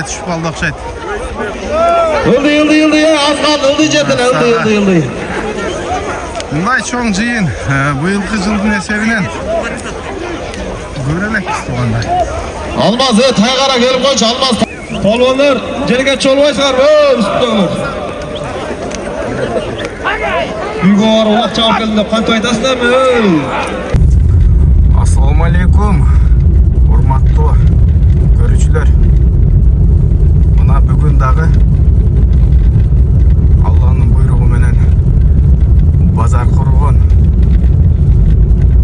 түшүп калды окшойт. Ылды я, аз калды, ылды жетин, ылды. Мындай чоң жыйын быйылкы жылдын эсебинен көрө элекпиз туугандар. Алмаз, тайгара келип койчу, Алмаз. Полвондар, жерге чолбойсуңарбы, үстүңөр. Үйгө барып улак чабып келдим деп кантип айтасыңарбы? Ассаламу алейкум, урматтуу көрүүчүлөр. Мына бүгүн дагы Алланын буйругу менен базар кургон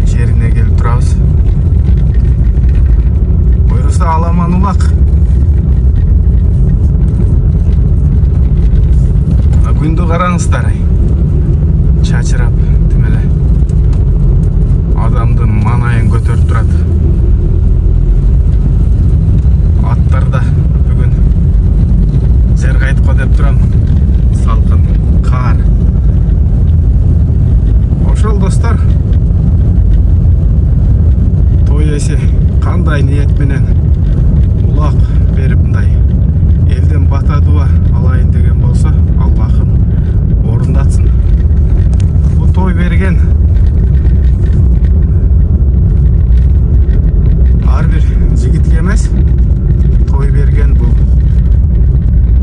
жерине келип турабыз. Буйруса аламан улак. Күндү караңыздар. Чачырап, тимеле. Адамдын манайын көтөрүп турат. Аттар да бүгүн жер кайтко деп турам. Салкын, кар. Ошол достор. Той эси кандай ниет менен улак берип мындай элден бата дуа алайын деген болсо, Аллахым орундатсын. Бу той берген ар бир жигитке эмес, той берген бул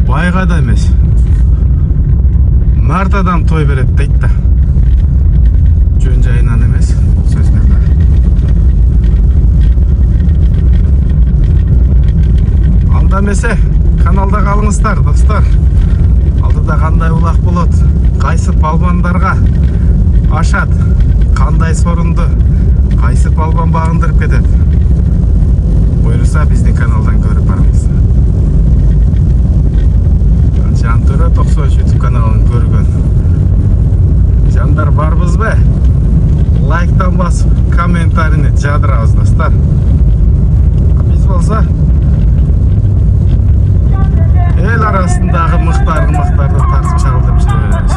байга да эмес, март адам той берет дейт да. Жөн жайынан эмес бул сөздөрдөр. Анда эмесе каналда калыңыздар достор. Алдыда кандай улак болот, кайсы палбандарга ашат, кандай сорунду кайсы палбан багындырып кетет. Буйруса биздин каналдан көрүп барыңыз. Жантөрө 93 YouTube каналын көргөн жандар барбызбы? Лайктан басып, комментарийни жадырабыз достор. Биз болсо эл арасындагы мыктарды тартып чагылдырып жүрө беребиз.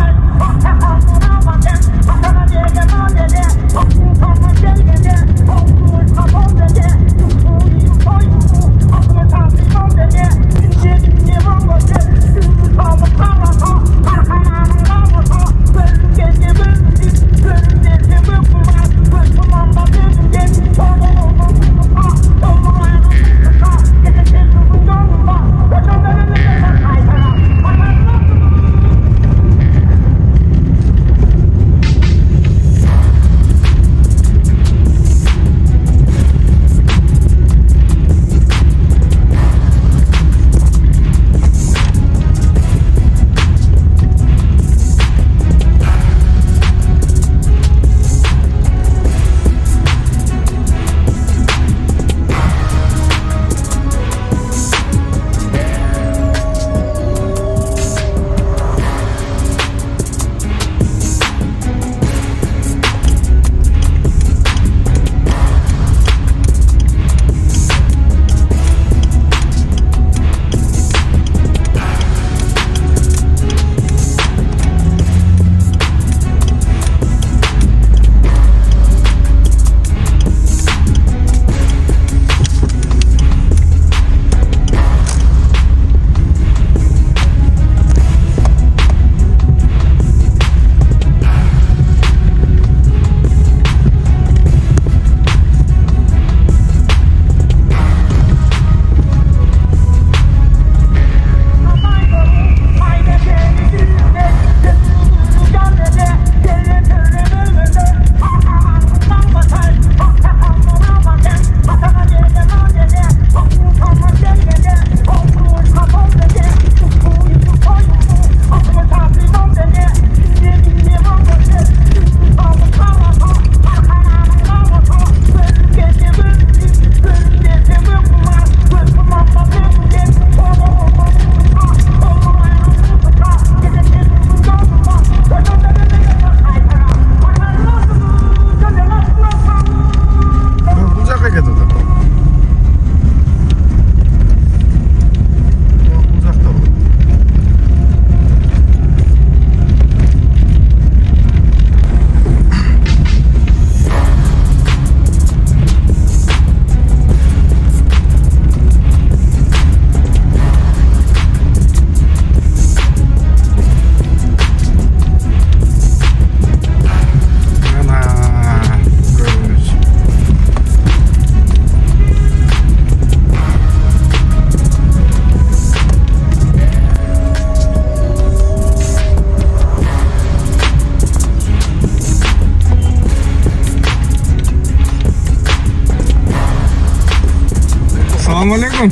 Assalamualaikum.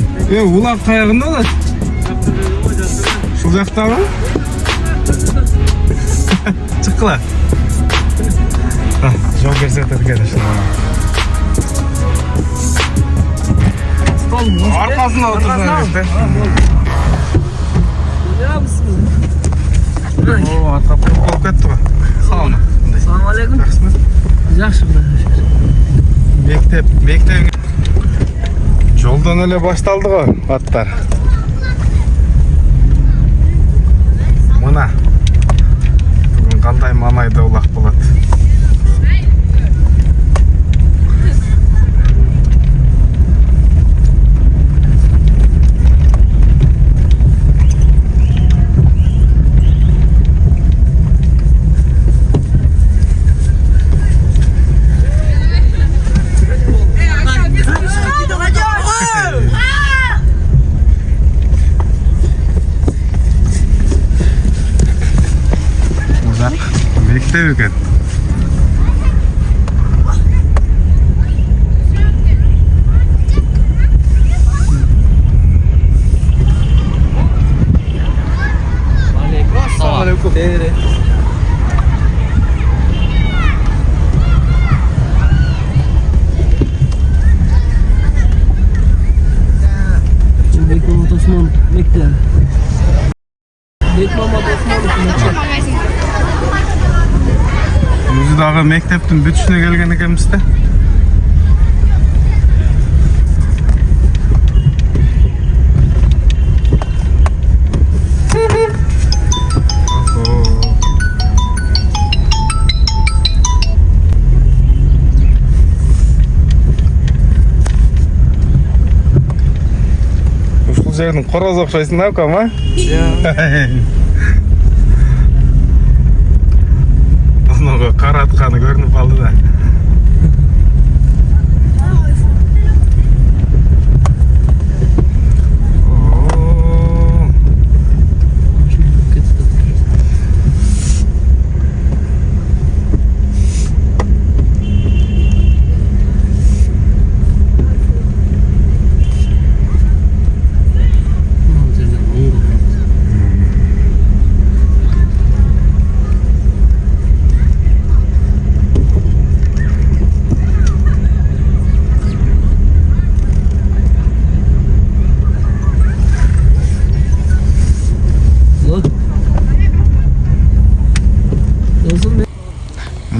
Улак каягында да? Шул жактабы? Чыккыла. Жол көрсөтөт экен ушунда. Аркасына отурсаңыз да. О, ата болуп кетти го. Салам. Assalamualaikum. Рахмат. Жакшы Мектеп. Жолдан эле башталды го аттар. Мына. Бүгүн кандай Мамайда улак болот. Мектеп екен. Assalamualaikum. Бекмамат Осмон мектеп. Бекмамат Осмон мектеп. Өзү дагы мектептин бүтүшүнө келген экенбиз да. Ушул жердин короз окшойсуң да, акам, а? Кара атканы көрүнүп калды да.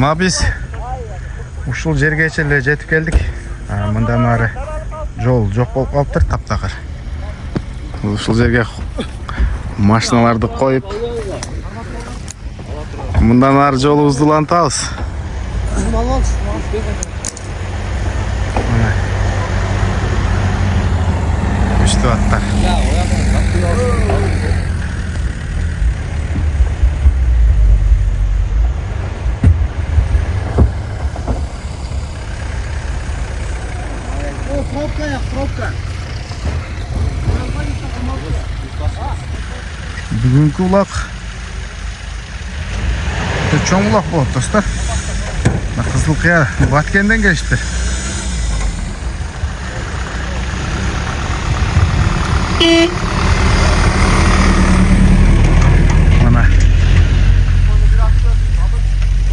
Мына биз ушул жергече эле жетип келдик. Мындан ары жол жок болуп калыптыр, таптакыр. Ушул жерге машиналарды коюп, мындан ары жолубузду улантабыз. Күчтүү аттар. Пробка. Бүгүнкү улак чоң улак болот, достор. Кызыл кыя Баткенден келиптир. Мына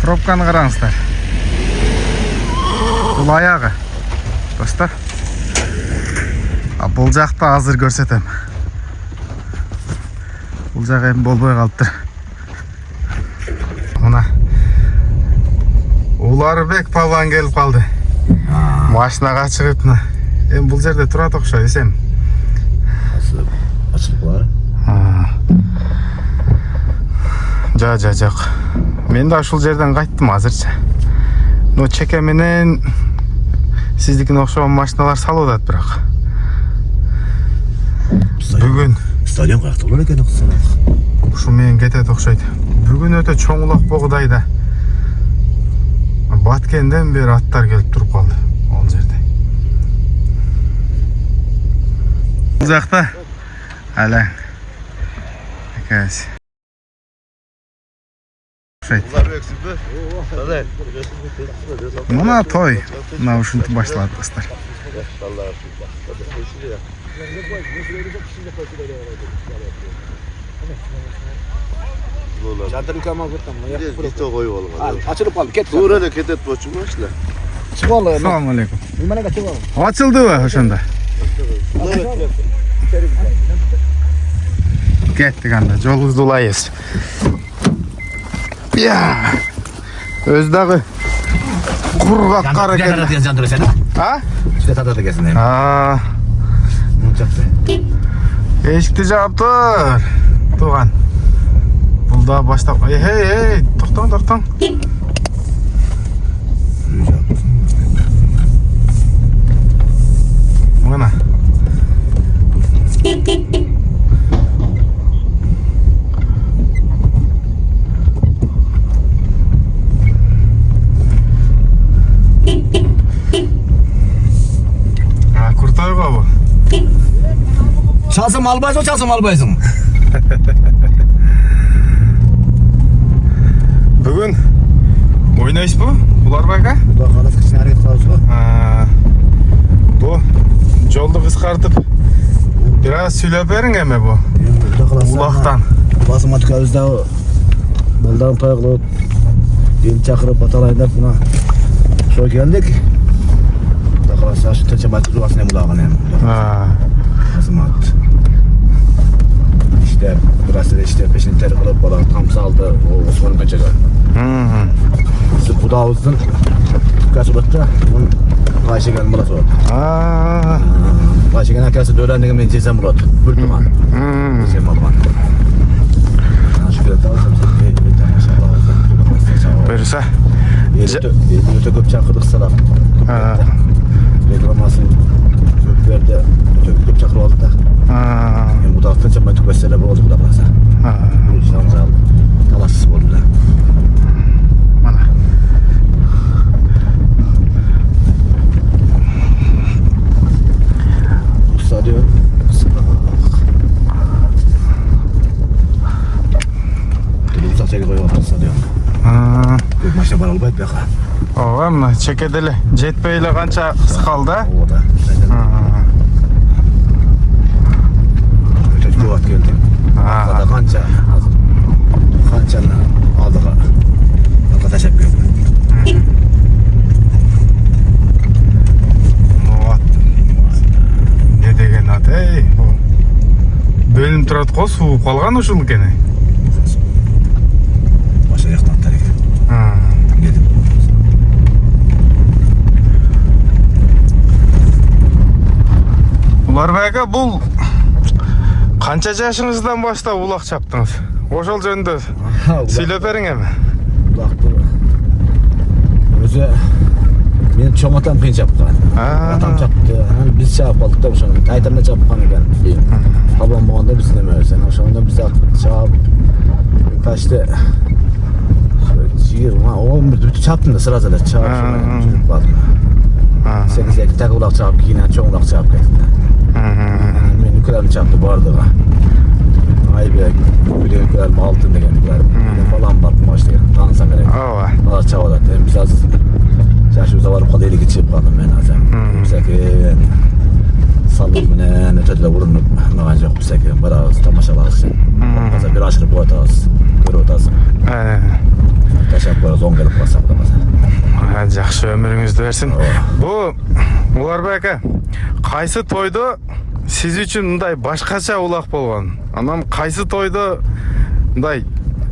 пробканы караңыздар. Бул аягы, достор. Бул жакта азыр көрсөтөм. Бул жак эми болбой калыптыр. Мына Уларбек палван келип калды. Машинага чыгып, эми бул жерде турат окшойт эсем. Ачылып Жок. Мен да ушул жерден кайттым азырча. Но чеке менен сиздикине окшогон машиналар салып атат бирок. Бүгүн стадион каякта болор экен оксона. Ушу менен кетет окшойт. Бүгүн өтө чоң улак богудайда. Баткенден бери аттар келип туруп калды ал жерде. Бул жакта алаң. Экес. окшойт. Bunlar öksüzdü. Hadi. Мына той. Мына ушинтип башталат достор. Çadırın kamal kurtam. Git o koyu oğlum. Açılıp kaldı. Ket. Tuğra da ketet boşmuş la. Çık oğlum. Assalamu алейкум. Nimene kaçı oğlum. Açıldı ошондо. Kettik anda. Жолубузду улайбыз. Ya. Öz dagı kurgak kara eкен. Jandır sen. Ha? İşte tadı gelsin. Ha. Eşikti жаап тур. Туган. Бул да баштап. Эй, токтоң. Мына. Kurtayga bu. Çalsın albaysın, çalsın albaysın. Бүгүн ойнайсызбы? Булар байка? Bak alas kışın hareket sağlısı. Bu жолду кыскартып biraz сүйлөп бериң эми bu. Улактан. Basım atık ağızda baldan toyaklı el çakırıp atalayın dep buna şoy geldik. Dakılasa şu tınca batık ruvasına bulağın hem. Basım at. İşte burası da işte peşini ter kılıp bana tam saldı o Osman'ın kaçağı. Siz bu dağızın kaç batta bunun Ayşegen burası oldu. Ayşegen herkesi dörendiğim men cezem bulat. Bürtüman. Cezem alman. Şükür et alsam sen. Buyursa. Öte köp çakırdık salak. Reklaması köplerde öte köp çakır oldu da. Bu dağıttan çabuk tük mesele oldu bu da basa. Şans aldı. Talassız oldu da. Mana. Stadion. Uzak çeki koyuyor stadion. Köp maçta var albayt baka. Ооба мына чекеде эле жетпей эле канча кыскалды. O da. Öte cüvat geldi. Arkada kança hazır. Kançanı aldık. Arkada teşekkür ederim. Вот. Не деген ат, эй. Бөлүнүп турат го, сууп калган ушул экен. Başka yaktan atlar ekan. Geldim. Улар байка бул канча жашыңыздан баштап улак чаптыңыз? Ошол жөнүндө сүйлөп бериң эми. Ulaktı. Özü benim çoğum atam kıyın çapkan. Atam çaptı. Biz çap aldık da şunu. Aytamda çapkan eken. Babam bu anda biz demiyoruz. Şu anda biz çap kaçtı. Şiir ama o bütün çaptın da sırasıyla çap şunu çocuk vardı. 8 tek ulak çap yine çoğun ulak çap getirdi. Benim kulağım çaptı bu arada. Ay bir kulağım altında geldi. Falan baktım işte tanısam gerek. Ооба. Bana çavalat. Biz az şaşırsa varıp kadar eli geçip kaldım ben azam. Sakin. Sallık menen ötede vurunup ne yok sakin. Biraz tamaşalar için. Mesela bir aşırı bu atas. Görü atas. Teşekkür ederiz. 10 gelip basak da mesela. Жакшы өмүрүңүздү берсин. Бу Уларбек ака, кайсы тойдо сиз үчүн мындай башкача улак болгон? Анан кайсы тойдо мындай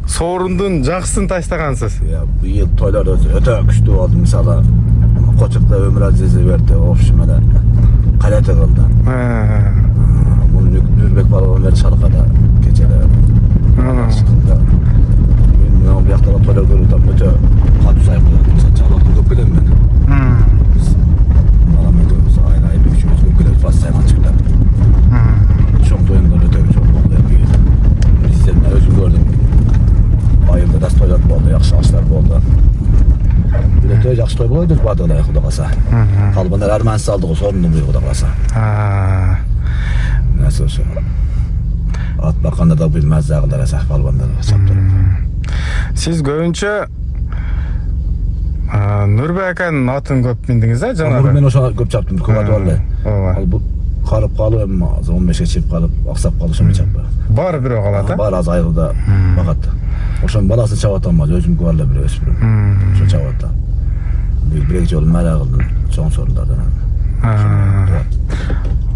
соорундун жакшысын таштагансыз? Ya bu yıl toylar öte güçlü oldu mesela. Koçuk'ta Ömür Aziz'i verdi. Ofşumada. Kalete kıldı. Bunu Nürbek Balon verdi Çalıka'da. Geceler. Çıkıldı. Bilmiyorum bir yaktada toylar görüldü. Öte kalp sahibi. Çalık'ta gökbelen ben. Biz Malam ediyoruz. Aynı ay bir üçümüz gökbelen. Fas sayman çıktı. Çok toyundan öte çok oldu. Bizden özüm gördüm. Ayımda da toylar oldu. Yakşı ağaçlar oldu. Bir de yaxşı toy boydu bu adada Xudo qalsa. Qalbanda armansiz aldı o sorunum bu Xudo qalsa. Nasıl olsun? At bakanda da bilmez dağlara sah qalbanda saptırıb. Siz көбүнчө Нурбекенин атын көп биндиңиз да жанагы? Men oşa köp çaptım. Köp atı vallahi. Ооба. Al bu kalıp emma 15'e çip kalıp aksap kalı şunu çappa. Бар бирөө калат а? Bar az ayılda bakattı. Oşan balası çavatanmaz. Özüm kuvarla biri öspürüm. Şu çavatta. Bir iki yolu merak kıldım. Son sorulardan.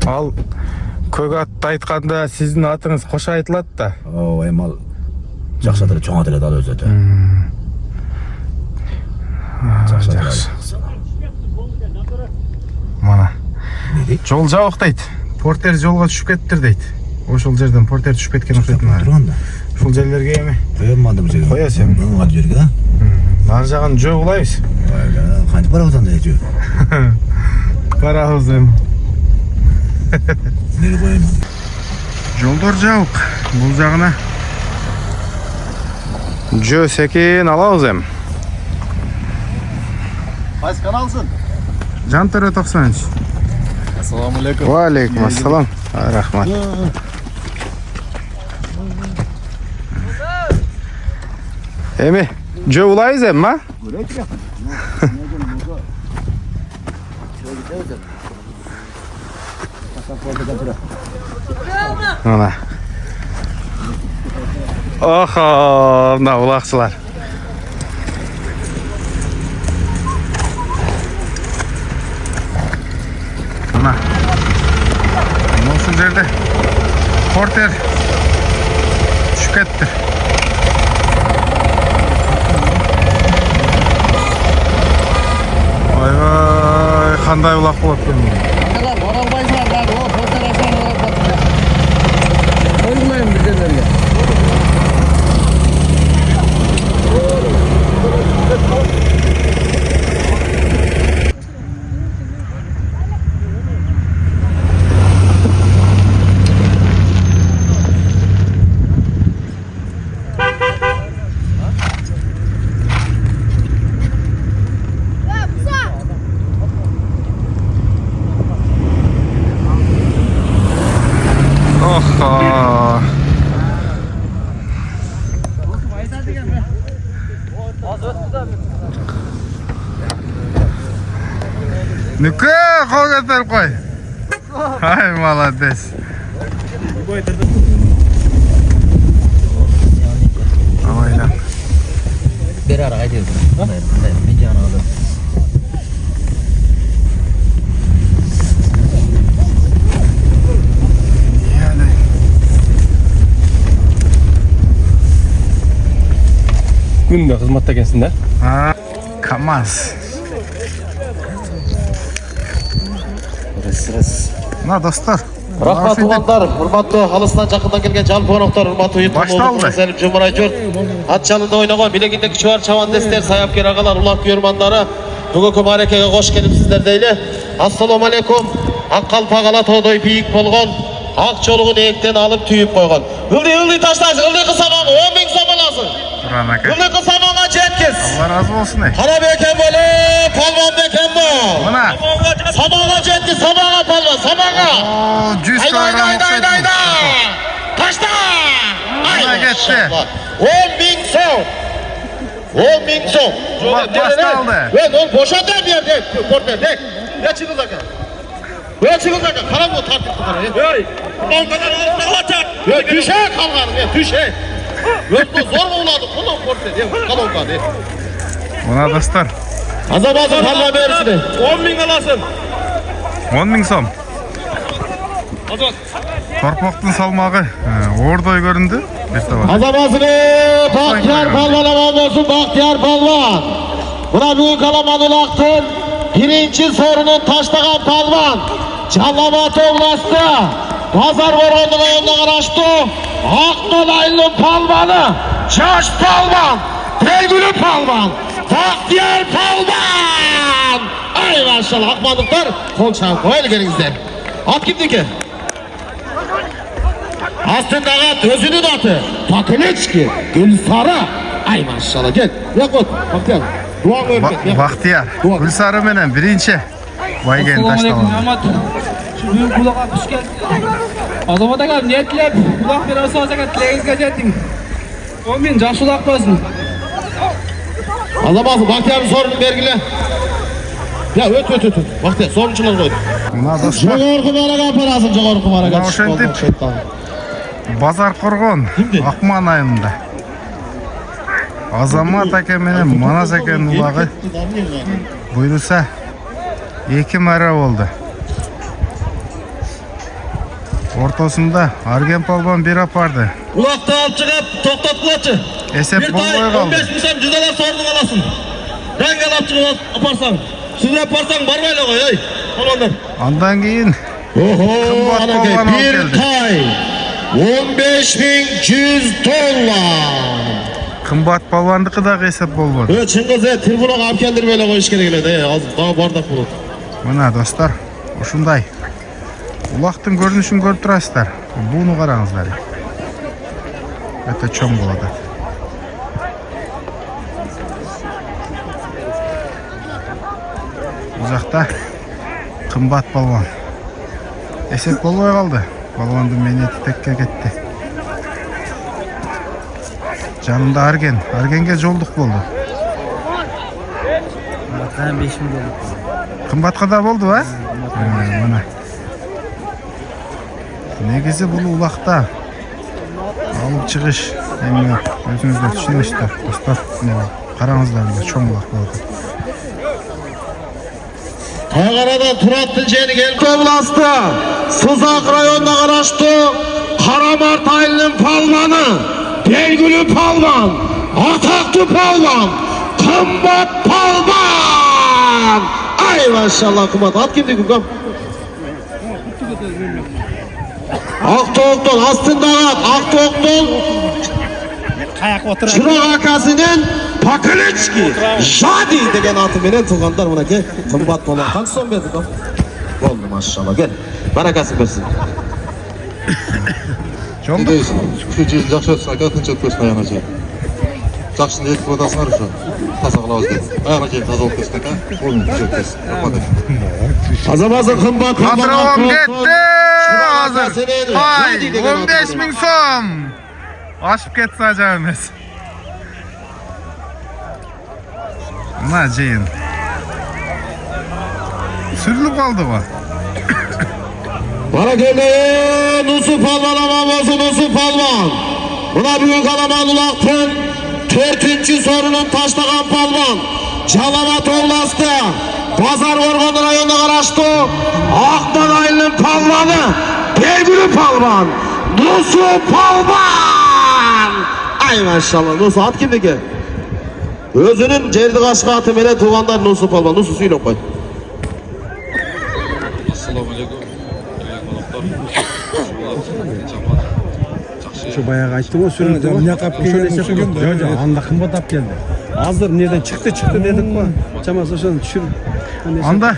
Ал көк атты айтканда сиздин атыңыз кошо айтылат да. O emal Жақшатыры çoğ atıyla dal özeti. Жакшы. Мана. Жол жабык дейт. Портер жолго түшүп кеттир дейт. Ошол жерден портер түшүп кеткен окшойт. Турганда. Ушул жерлерге эми Koyamadım bu жерге. Koyasın. Bunu al жерге. Нар жагын жөө кылайбыз. Kanti para ozanda ejö. Барабыз эми. Nere koyayım? Жолдор жабык. Бул жагына жөө секин алабыз эми. Qaysi kanalsın? Жантөрө 93. Assalamu alaikum. Ва алейкум ассалам. Рахмат. Эми жөө улайбыз эми, ма? Мына. Охо, мына улакчылар. Мына. Ошол жерде портер түшүп кетти. Ой, кандай улак болот экен. Oralbaysılar, o portal aşağı oralbaysılar. Koymayın bizlerle. Охо. Нүкө кол көтөрүп кой. Ай, молодец. Авайдан. Bir ara gidiyoruz. Ben canı aldım. Yani. Günde hizmette gelsin de. Ha, KAMAZ. Mına dostlar. Rahmat tuğanlar, hurmatlı halısından жақындан келген жалпы қонақтар, hurmatlı Baştaldı. Сәлім Жұмырай жұрт. Ат жалында ойнаған білегіндегі чуар чавандестер, саяпкер ағалар, улақ көрмандары, бүгінгі марекеге қош келіпсіздер дейлі. Ассаламу алейкум. Ақ қалпақ ала тодай биік болған, ақ жолығын ектен алып түйіп қойған. Ылды таштайсың, ылды қысамаға 10 000 сом аласың. Туран ака. Ылды қысамаға жеткіз. Allah razı olsun ey. Қара бекен болы, палван бекен бол. Мына. Сабаға жеткіз, сабаға палван, сабаға. Oo, 100 kilogram okşaydı. Taşta! Buna geçti. 10 000 som. 10 000 som. Baştaldı. Ve onu boşaltır bir yerde. Portmen, ne? Ne çıkıl zaten? Ne çıkıl zaten? Karan mı tartıp tutarı? Hey! On kadar olsa düşe kalkan, düşe. Yoksa zor mu uladı? Kulun portmen, kalon kaldı. Mına dostlar. Azamazın parla verisini. 10 000 alasın. 10 000 som. Torpoktun salmağı ordoy göründü. Bir sabah. Azamazını Bahtiyar Palvan'a olsun Bahtiyar Palvan. Buna büyük alamanın aktın. Birinci sorunun taşlagan Palvan. Çalamatı oblastı. Pazar Voronlu'na yoluna araştı. Akdolaylı Palvan'ı. Çaş Palvan. Belgülü Palvan. Bahtiyar Palvan. Ay maşallah akmadıklar. Kol çağın koyalım gelinizden. At kimdeki? Aslında at özünün atı. Takeneçki. Gülsara. Ay maşallah gel. Yakut. Bahtiyar. Duan vermek. Bahtiyar. Gülsarı menen birinci. Vay gelin taşlamalı. Şu büyük kulağa kuş geldi. Azamat ağam niyetlep kulak bir olsa olsa tileğinizge jettin. O men жақсы ұлақпасын. Alamazsın. Bahtiyar bir sorunu belgile. Ya öt. Bahtiyar sorunçular koydu. Мына достар, Жоғарғы kumara апарасың, жоғарғы kumara. Мына ошентип Базар Қорғон Ақман айылында Азамат әке менен Манас әкенің ұлағы бұйырса 2 мәре болды. Ортасында Арген Палбан бір апарды. Ulakta alıp çıkıp toktattılarçı. Esep Bir болмай tane қалды. 15 misal cüzeler sorunu alasın. Ben gel alıp çıkıp yaparsan. Siz yaparsan barmayla koy ey. Olanlar. Андан кейін Oho Kımbat anakay balvan alıp bir geldi. tay. 15.100 dolar. қымбат палбандықы да есеп болмады. Çıngiz tribuna alıp geldir böyle koyuş gerekli. Az daha bardak bulur. Мына достар, ушундай улактын көрүнүшүн көрүп турасыздар. Буну караңыздар. Өтө чоң болот. Бул жакта кымбат балван. Эсеп болбой калды. Балвандын менети текке кетти. Жанында Аргенге жолдук болду. Bakan 5 milyon. Кымбатка да болду, а? Мына. Негизи бул улакта алып чыгыш эми өзүңүздөр түшүнөсүздөр, достор. Караңыздар, мына чоң улак болот. Tağara'dan Turat Dilce'ni gelip oblastı. Sızak rayonuna karıştı. Karamart ailinin palvanı. Belgülü palvan. Ataklı palvan. Kımbat palvan. Ay maşallah kımbat. At kimdi kımbat? Aktoğuk'tan astından at. Aktoğuk'tan Çırak akasının Pakiliçki Jadi degen atı menen tuğanlar buna ki kımbat bolan. Kaç son verdik o? Oldu maşallah gel. Barakası versin. Жолдук. Şu cil жақсы өтсін, айта тынча өтпесін аяна жел. Жақшыны етіп отасыңар ұшы. Таза қылауыз дейді. Аяна жел таза болып кетсін, әка. Оның күші өтпесін. Azamazın kımbat Кадровом кетти азыр. Ай, 15 миң сом. Ашып кетсе ажап эмес. Мына жыйын. Сүрүлүп калды го. Bana gelmeyin Nusu Palvan Amamazı Nusu Palvan. Buna büyük alaman ulaktın 4. sorunun taşlagan Palvan. Çalamat oblastı. Pazar Organ rayonuna karıştı. Akman ailinin Palvanı. Belgülü Palvan. Nusu Palvan. Ay maşallah Nusu at kimdi ki? Özünün cerdi kaşkı atı mele tuğanlar Nusu Palvan. Nusu suyla koy. Şu bayağı açtım o sürü. Ne kap geldi? Yok anda kımbat ap geldi. Azdır nereden çıktı dedik mi? Çamaz oşan düşür. Анда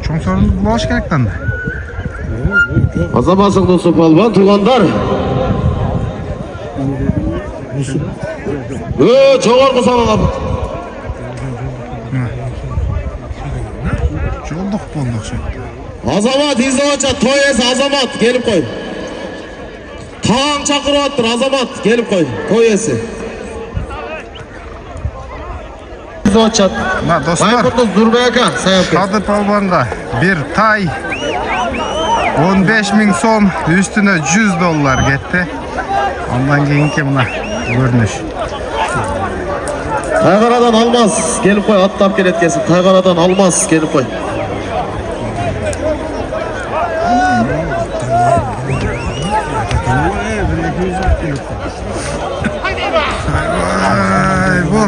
чоң сорунду булаш керек да. Azamazın Nusu Palvan tuğanlar. Çoğar kusana kapı. Жолдук болду окшойт. Azamat izlavaça toyesi Azamat gelip koy. Tağın çakırı attır Azamat gelip koy toyesi. İzlavaça. Мына достор, Baykurduz Durbeyaka sayap gel. Кадыр палбанга бир тай 15 миң сом, үстүнө 100 доллар кетти. Андан кийинки мына көрүнүш. Taygaradan almaz gelip koy atlap gelet gelsin. Taygaradan almaz gelip koy. Ay bu.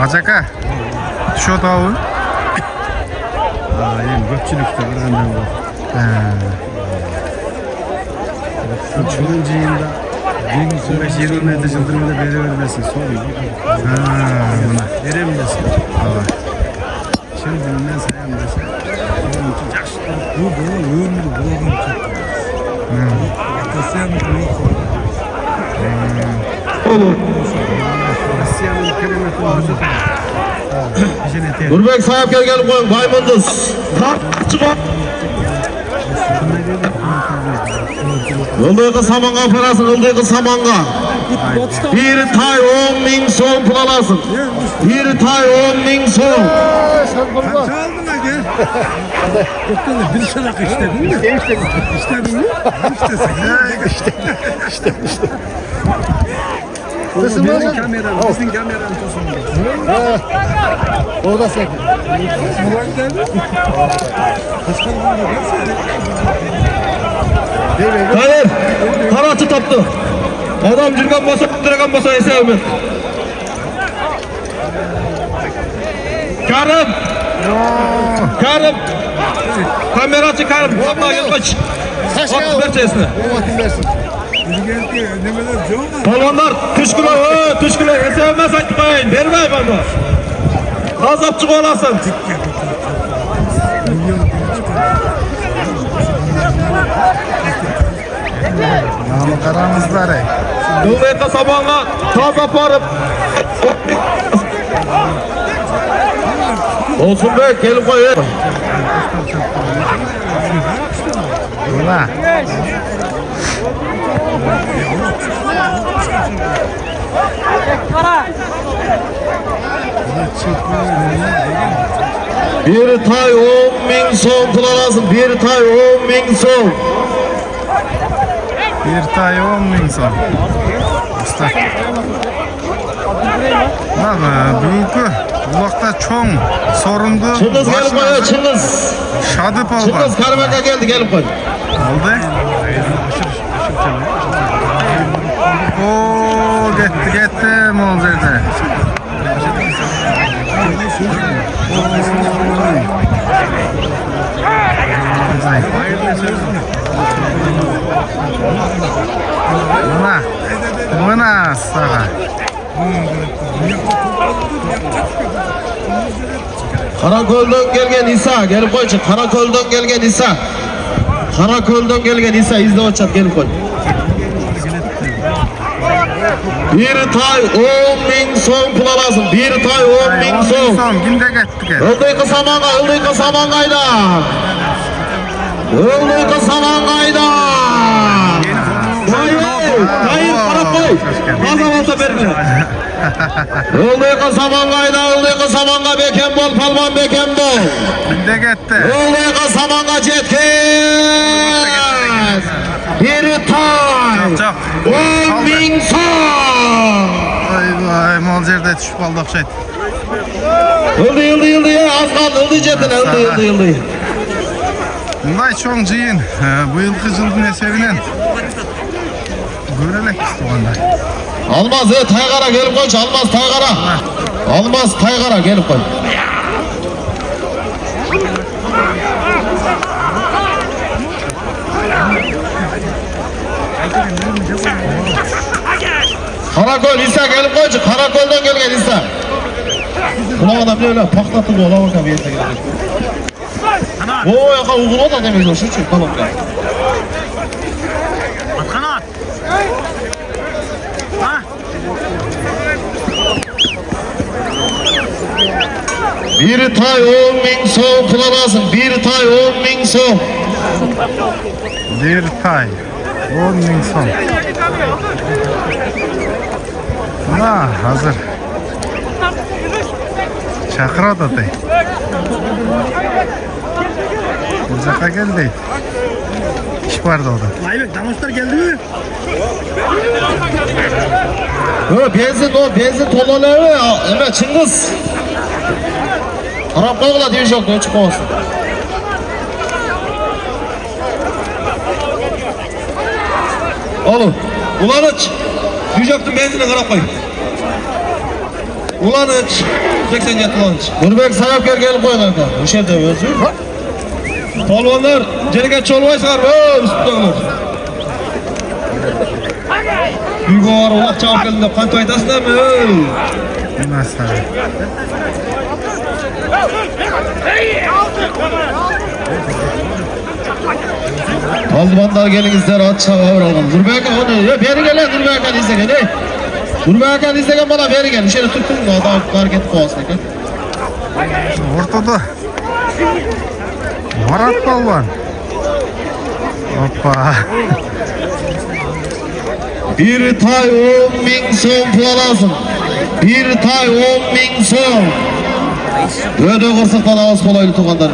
Acaka. Şu tavuğu. Endi ko'pchilikda bir qanday bo'ladi. Cho'ng jiyinda 15-20 metr jildirmada beravermasin, so'raydi. Mana. Berem desin. Şimdi ben sayam desa. Yaxshi. Bu o'rni bo'lgan ketdi. Atasam yo'q. Rossiyaning kilometri o'zi. Durbek sayap gel gelip koy Baymunduz. Çıkma. Ildıyqı samanğa parasın, ildıyqı samanğa. Bir tay 10.000 so'm pul alasın. Bir tay 10.000 so'm. Çaldın ha gel. Doktor bir şarak istedin mi? İstedin mi? İşte. Bizim kameranın Orada sen. Hayır, karatı taptı. Adam jirgan basa, kutiragan basa eseyemiz. Karım. Kameraçı Karım. Vallahi yılbaşı. Bak verçesine. Balonlar tüşküle eseyemez aytmayın. Vermeyin bana. Gazapçı olasın. Namı karamızları. Ildıyqı samanğa taz aparıp. Olsun be, gelip koy. Ulan. Bir tay 10.000 so'm pul alasın. Bir tay 10.000 so'm. Bir tay 10.000 so'm. Usta. Bak bugünkü ulaqda çoğun sorundu. Çıngız gelip koy, Çıngız. Şadıp olgan. Çıngız Karım aka geldi, gelip koy. Oldu. Oo gitti Molzer'de. Buna sağa. Karakoldan gelgen İsa, gelip koyçun. Karakoldan gelgen İsa. Karakoldan gelgen İsa, izle oçat, gelip koy. Bir tay 10.000 so'm pul alasın. Bir tay 10.000 so'm. Kimde gittik? Ildıyqı samangayda. Ildıyqı samangayda. Hayır, para koy. Fazla olsa verme. Ildıyqı samanga beken bol, palman beken bol. Kimde gitti? Ildıyqı samanga jetken. Bir tay Çok. 10.000 so'm. Vay Molzer'de düşüp kaldı okşaydı. Ildı ya, az kaldı, ıldı jetine, ıldı. Bunday çoğun jıyın bu yılkı жылдын esebinен görelek istiğanda. Almaz Taygara gelip koyç, Almaz Taygara. Almaz Taygara gelip koy. Karakol İsa gelip koyç, Karakoldan gelgen İsa. Kulağına bile öyle paklatıp ola bakalım yerine gelecek. O yaka uzun da demeyiz o şu için tamam ya. Kanat. Ha? Bir tay 10.000 so'm pul alasın. Bir tay 10.000 so'm. Bir tay 10.000 so'm. Ha hazır. Çakıra da dey. Uzaka gel dey. İş vardı orada. Aybek danışlar geldi mi? Yo benzin tolaları hemen Çıngız. Arap koyla diyor yok ne çıkmaz. Oğlum ulanıç. Diyecektim benzine Arap koy. Ulanıç. 87 ulanıç. Nurbek Sayapker gelip koyun arka. Bu şeyde özür. Polvanlar jerige çolvay çıkar. Üstüne olur. Büyük var ulak çabuk geldiğinde kanto aytasın da mı? Nasıl? Aldıvanlar gelinizler at çağa vuralım. Nurbek onu ya beri gelen Nurbek izlegen ey. Nurbek izlegen bana beri gel. Şöyle tuttun mu adam hareket kovasına gel. Ortada Marat Balvan. Hoppa. Bir tay 10.000 so'm pul alasın. Bir tay 10.000 so'm. Böde kırsıktan ağız kolaylı tuğanlar.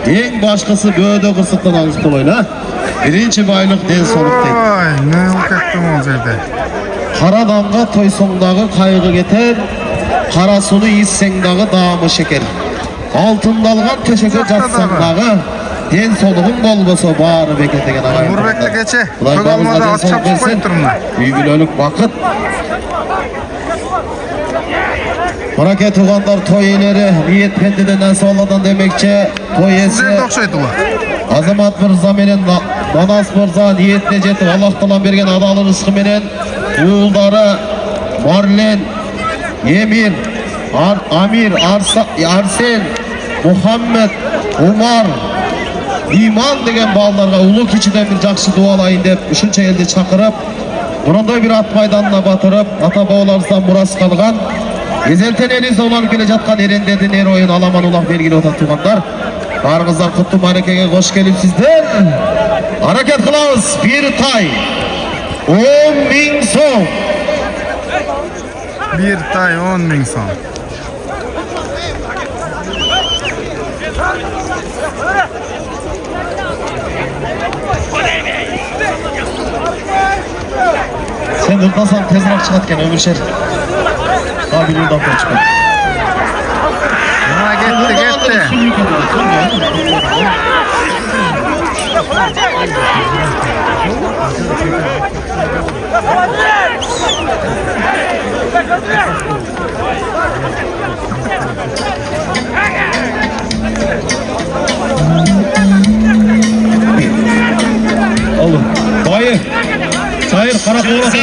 En başkası böde kırsıktan ağız kolaylı. Ha? Birinci baylık den soluk değil. Oy, ne ukaktım o yerde. Kara damga toysondağı kaygı getir. Kara sunu içsen dağı dağımı şeker. Altın dalgan teşekkür jatsan dağı. Den soluğun bolboso bari beketegen ağayın. Burbekli geçe. Kulay Çok babamıza olmadı den at soluk çapıp versin. koyup durumda. Büyülölük vakit. Baraka tuğanlar toy ileri. Niyet pendiden nasıl oladan demekçe. Toy esi. Güzel okşaydı ulan. Azamat Mirza menen Manas Mirza niyetine jetip Allah talan bergen adalı rızkı menen uğulları Marlen, Emir, Amir, Arsen, Muhammed, Umar, İman degen ballarga ulu keçiden bir jakşı dualayın dep uşunça elde çakırıp bununday bir at maydanına batırıp ata babalarımızdan muras kalgan ezelten elinizde ulanıp gele jatkan erenderdin er oyun alaman ulak belgili otan tuğanlar. Barınızdan kutlu marekege hoş gelipsizler. Hareket kılavuz bir tay 10.000 so'm. Bir tay 10.000 so'm. Sen ırtlasan tezrak çıkartken ömür şer. Daha bir yıldan sonra çıkar. Ha gitti. Oğlum, bayı. Sayır karakola koy.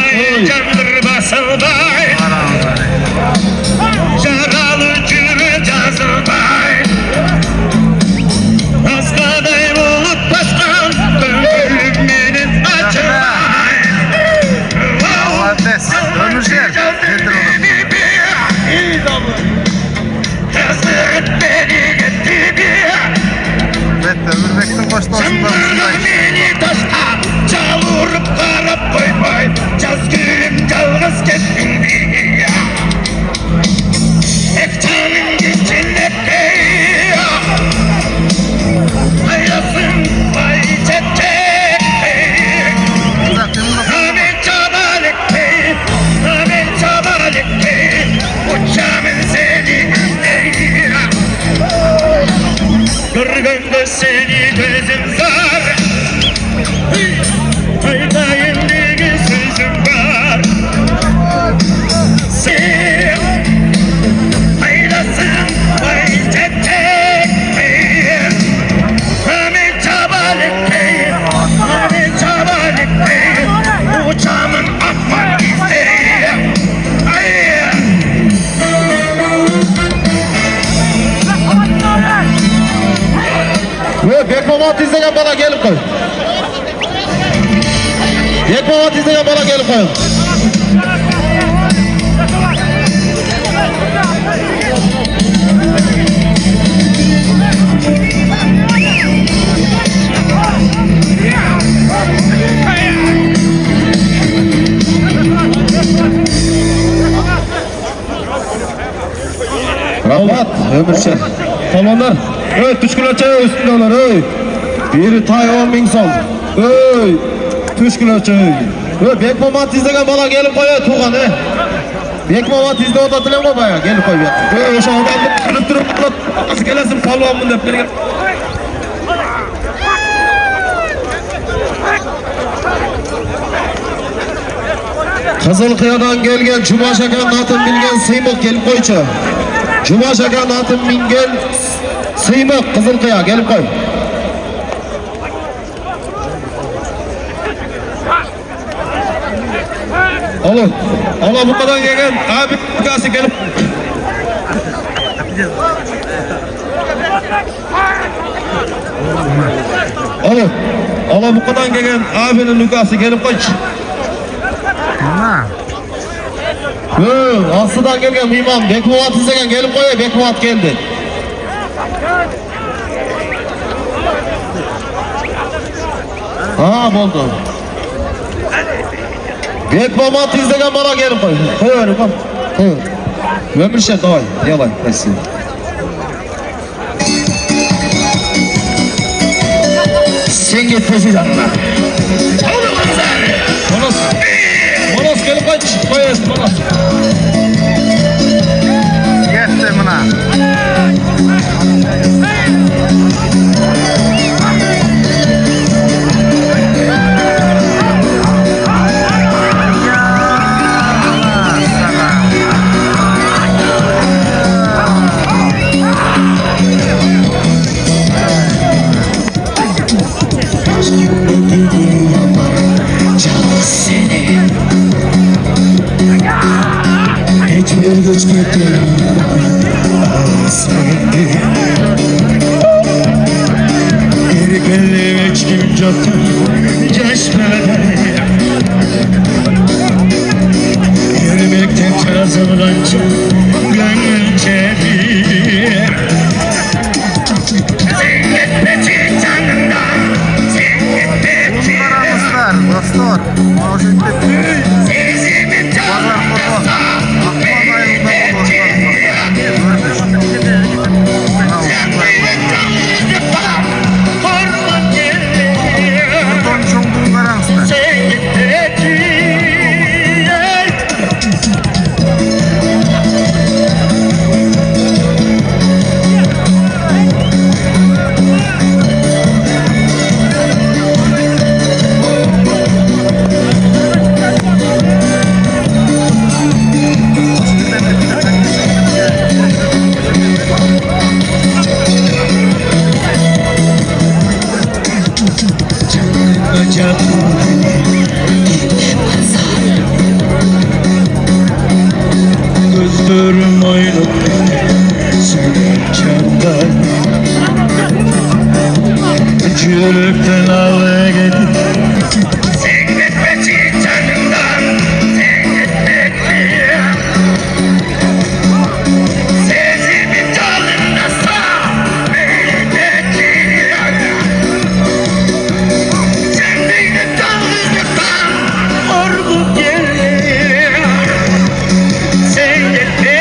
Des. Ömürşer. Getir onu. Bette Ömürbek'tin başlamasında Çalırıp karap koy koy Caz gülüm calgız kestin diye Eftanın geçinde Hayasın vay çekecek Ahmet çabalık Ahmet çabalık Uçamın seni Gırgında seni gözüm zar Haydayındaki sözüm var Sen haydasın vay çekecek Ahmet çabalık Ahmet çabalık Uçamın affak isteğim Ve Bekmamat izleyen bana gelip koy. Bekmamat izleyen bana gelip koy. Rahat, ömürşer. Tamamlar. Öy, tüşkülaçaya üstünde olur, öy. Bir tay 10.000 so'm. Öy, tüşkülaçaya. Öy, Bekmamat izlegen bana gelip koy, tuğan, he. Bekmamat izle odatılem koy baya, gelip koy. Öy, oşa adamı kırıp durup, nasıl gelesin palvanmın dep, gel. Kızılkıya'dan gelgen Cuma Şakan atın bilgen Sıymık gelip koyçu. Cuma Şakan atın bilgen Sıymık Kızılkıya gelip koy. Oğlum, Allah bu kadar gelgen abi kası gelip. Oğlum, Allah bu kadar gelgen abinin lükası gelip koy. Ha. Aslı'dan gelgen imam Bekmavat izlegen gelip koy, Bekmavat geldi. Ha oldu. Bet mamat izlegen bana gelin koy. Koy öyle koy. Koy. Ömür şey davay. Yalan. Neyse. Sen gitmesi yanına. Monos. Monos gelin kaç. Koyasın Monos. Yetti buna. Dostlar, Gözlerim ayrı senin çandan Yürekten ağlaya gelip sen gitmeci canımdan sen gitmeci Sezimi canımda sağ beydeki Sen beni tanrıdan orgu gelir Sen gitmeci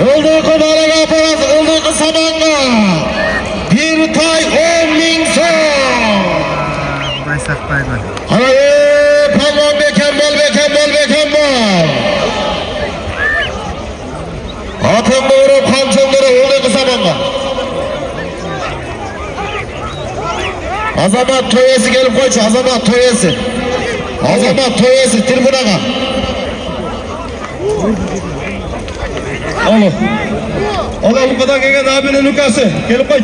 Öldü kumarega parası, öldü sabanga. Bir tay 10.000 son. Kuday saklaydı. Hayır, pamon bekembol, bekembol, bekembol. Atın doğru, kamçın doğru, öldü sabanga. Azamat toyesi gelip koyçu, azamat toyesi. Azamat toyesi, tribünaga. Oğlum. Oğlum bu kadar gelen abinin Lukas'ı. Gelip kaç.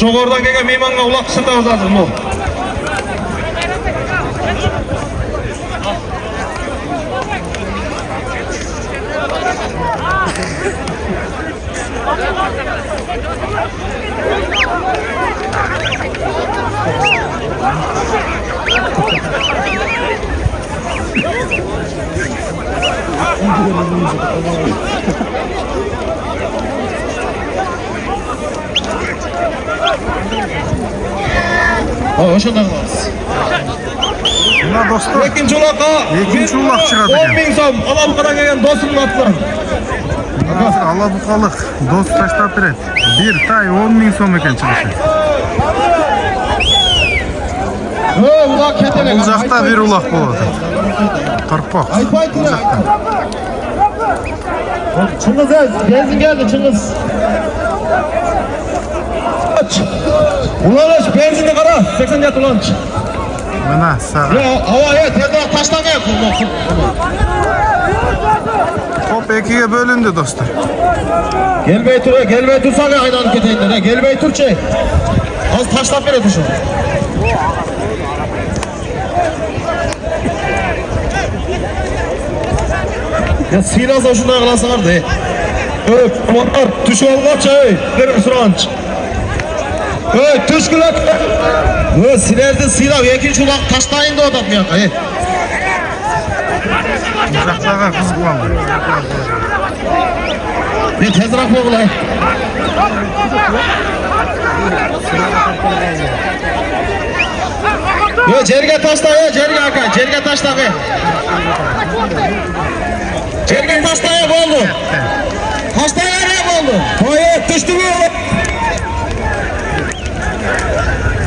Çok oradan gelen mimanga ulak kısımda uzatsın bu. Hoşuna kalmaz. Bunlar dostlar. İkinci ulaka. İkinci ulak çıkardı. 10.000 som. Allah bu kadar gelen dostum atlar. Hazır alabukalık. Dost taşta piret. Bir tay 10.000 som eken çıkışı. Ulak ketelek. Bu жақта bir ulak болады. Tırpak. Çıngız benzin geldi Çıngız. Ulan benzini kara 80 yat ulan. Mına sağa. Ya havaya tezgah taşlamaya kurma. Top ikiye bölündü dostlar. Gelbey tur sana aynı hareket edin. Gelbey tur çek. Az taşlap ver tuşu. Ya Sinaz'a şundan kılası vardı. Evet, amanlar, tuşu alma çay. Verim suranç. Evet, tuş kulak. Evet, Sinaz'da Sinav, ikinci ulak taşlayın da odat mı yakı? Uzaktağa kızık var. Ne tezrak mı oğlum? Yo, cerge taşla ya, cerge Hakan, cerge taşla be. Cerge taşla ya, oldu. Taşla ya, oldu. Hayır, düştü mü?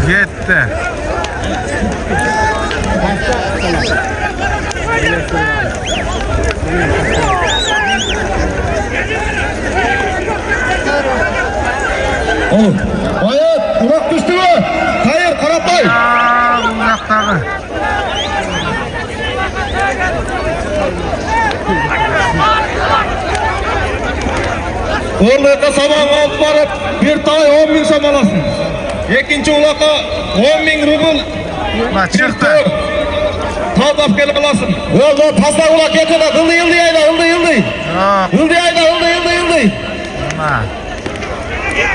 Yetti. Oğlum. Hayır, Burak düştü mü? Hayır, Karabay. Uzaktağı. Orada sabah alt varıp bir tay 10 bin som alasın. İkinci ulaka 10 bin rubl. Bak çıktı. Tadap gelip alasın. Yolda tasla ulak yakada. Hıldı yayda. Yok. Hıldı yayda. Mına.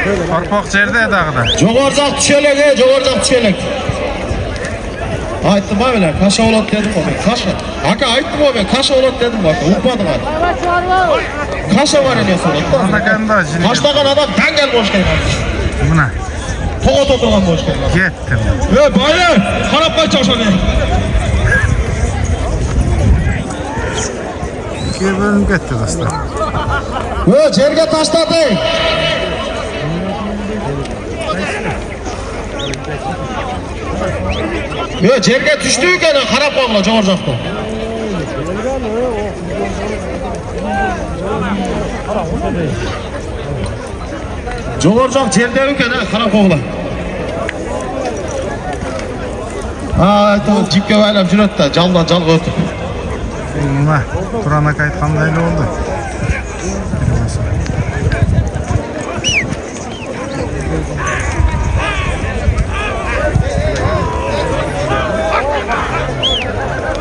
Tırpak yerde dağda. Jogorjak düşelek, jogorjak düşelek. Aytdım ha bile, kaşa olat dedim o ben, kaşa. Haka aytdım o ben, kaşa olat dedim bak, unutmadım hadi. Kaşa var ya sonra. Anakanda jini. Kaşlagan adam dengel boş geldi. Mına. Toğa oturgan boş geldi. Yetti. Baylar, Karabay çalışanı. İkiye bölünüp gitti dostlar. Cerge taşladı. Cerge düştüyken Karabay'la Jogorjak'ta. Jogorjak jerdeyken Karabay'la. Tamam, cipke baylap жүрөт да, жалдан жалга өтүп. Mına. Kur'an'a kayıtlandaylı oldu.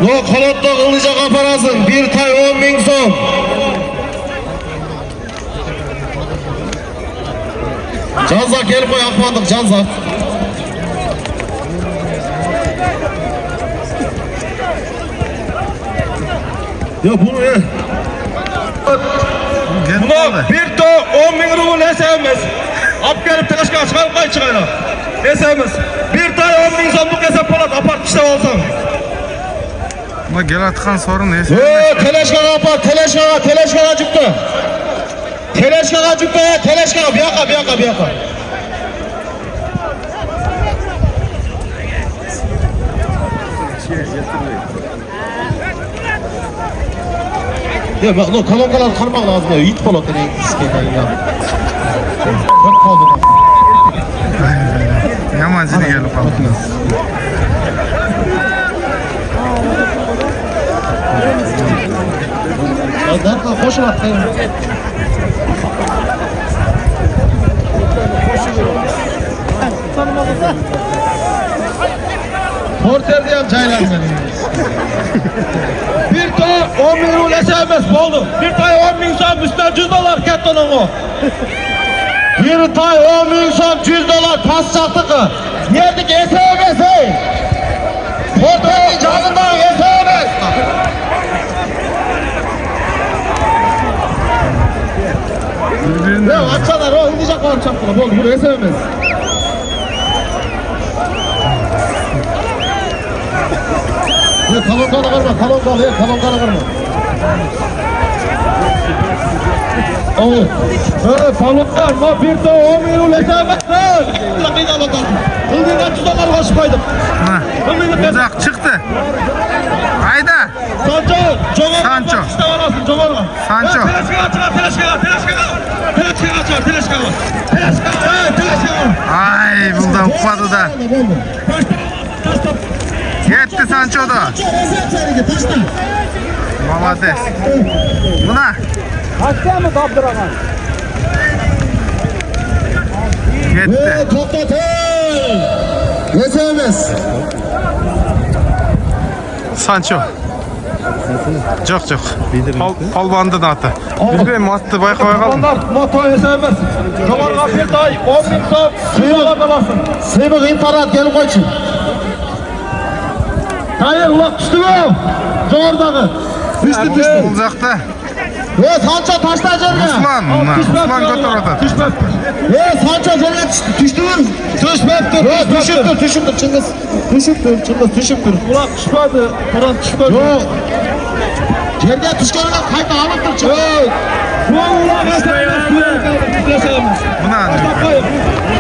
No, kolotta kılıcak aparasın. Bir tay 10 bin som. Canzak gelip koy akmadık Canzak. Ya bunu ya. Buna bir tay 10 bin rubl esemiz. Ap gelip teşkil çıkarıp kay çıkayla. Esemiz. Bir tay 10 bin somluk hesap olat. Apart işte olsan. Ama gel atkan sorun neyse. Teleşkaga apart. Teleşkaga çıktı. Teleşkaga çıktı ya. Teleşkaga. Bir yaka. Ya bak, kolonkalar karmak lazım ya. İt kolonka ne iskeyden ya. Çok kaldı. Yamancını gelip aldınız. Ya derken koşun at. Porter diyem çaylar beni. Bir tay 10 bin rubl SMS oldu. Bir tay 10 bin som üstüne $100 kettin onu. Bir tay 10 bin som $100 pas çaktı ki. Yerdik SMS. Porter'in canından SMS. Ya açsalar o hıdacak var çapkına. Oldu bu SMS. Ya kalonkanı kırma, kalonkanı kırma. Oğlum, kalonkanı bir de 10 bin rubl SMS. Lakıyla bakalım. Hıldırdan $100 kaçıpaydım. Hıldırdan Uzak çıktı. Hayda. Sancho. Sancho. Ay buradan ufadı da. Yetti Sancho da. Malades. Buna. Yetti. Sancho. Çok. Palbandı da attı. Bilmem attı baykoya kaldı. Moto esemez. Çomarga bir tay 10 bin soğuk. Sıyıma kalasın. Sıyıma intarat gelin koyçun. Hayır ulak düştü mü? Çoğurdağı. Düştü. Uzakta. Sancho taşla üzerine. Osman götür orada. Sancho üzerine düştü mü? Düşüptür Çıngiz. Düşüptür. Ulak düşmedi. Karan düşmedi. Yok. Yerden düşkenine kayda alıptır çık. Buna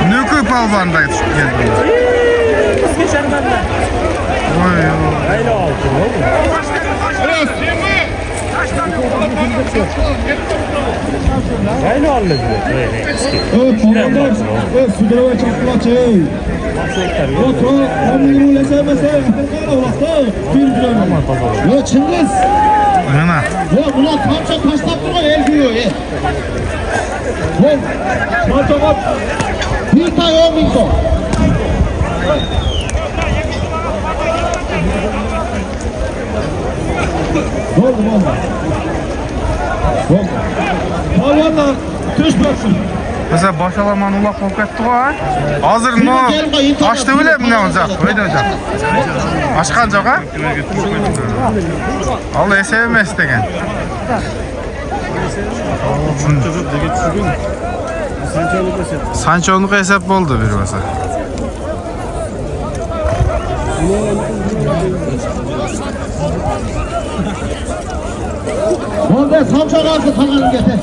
nükü palbandaydı. Çıngiz. Ana. Ya ulan Sancho taşlap durma el diyor. Sancho bir tay 10 bin son. Oldu. Palvanlar düşmesin. Mesela başalaman ulak olup ketdi ha. Hazır no açtı bile mi ne olacak? Öyle olacak. Açkan çok ha? Allah esevmez degen. Sancho'nun hesap oldu bir basa. Oldu Sancho kalsın tanrım getir.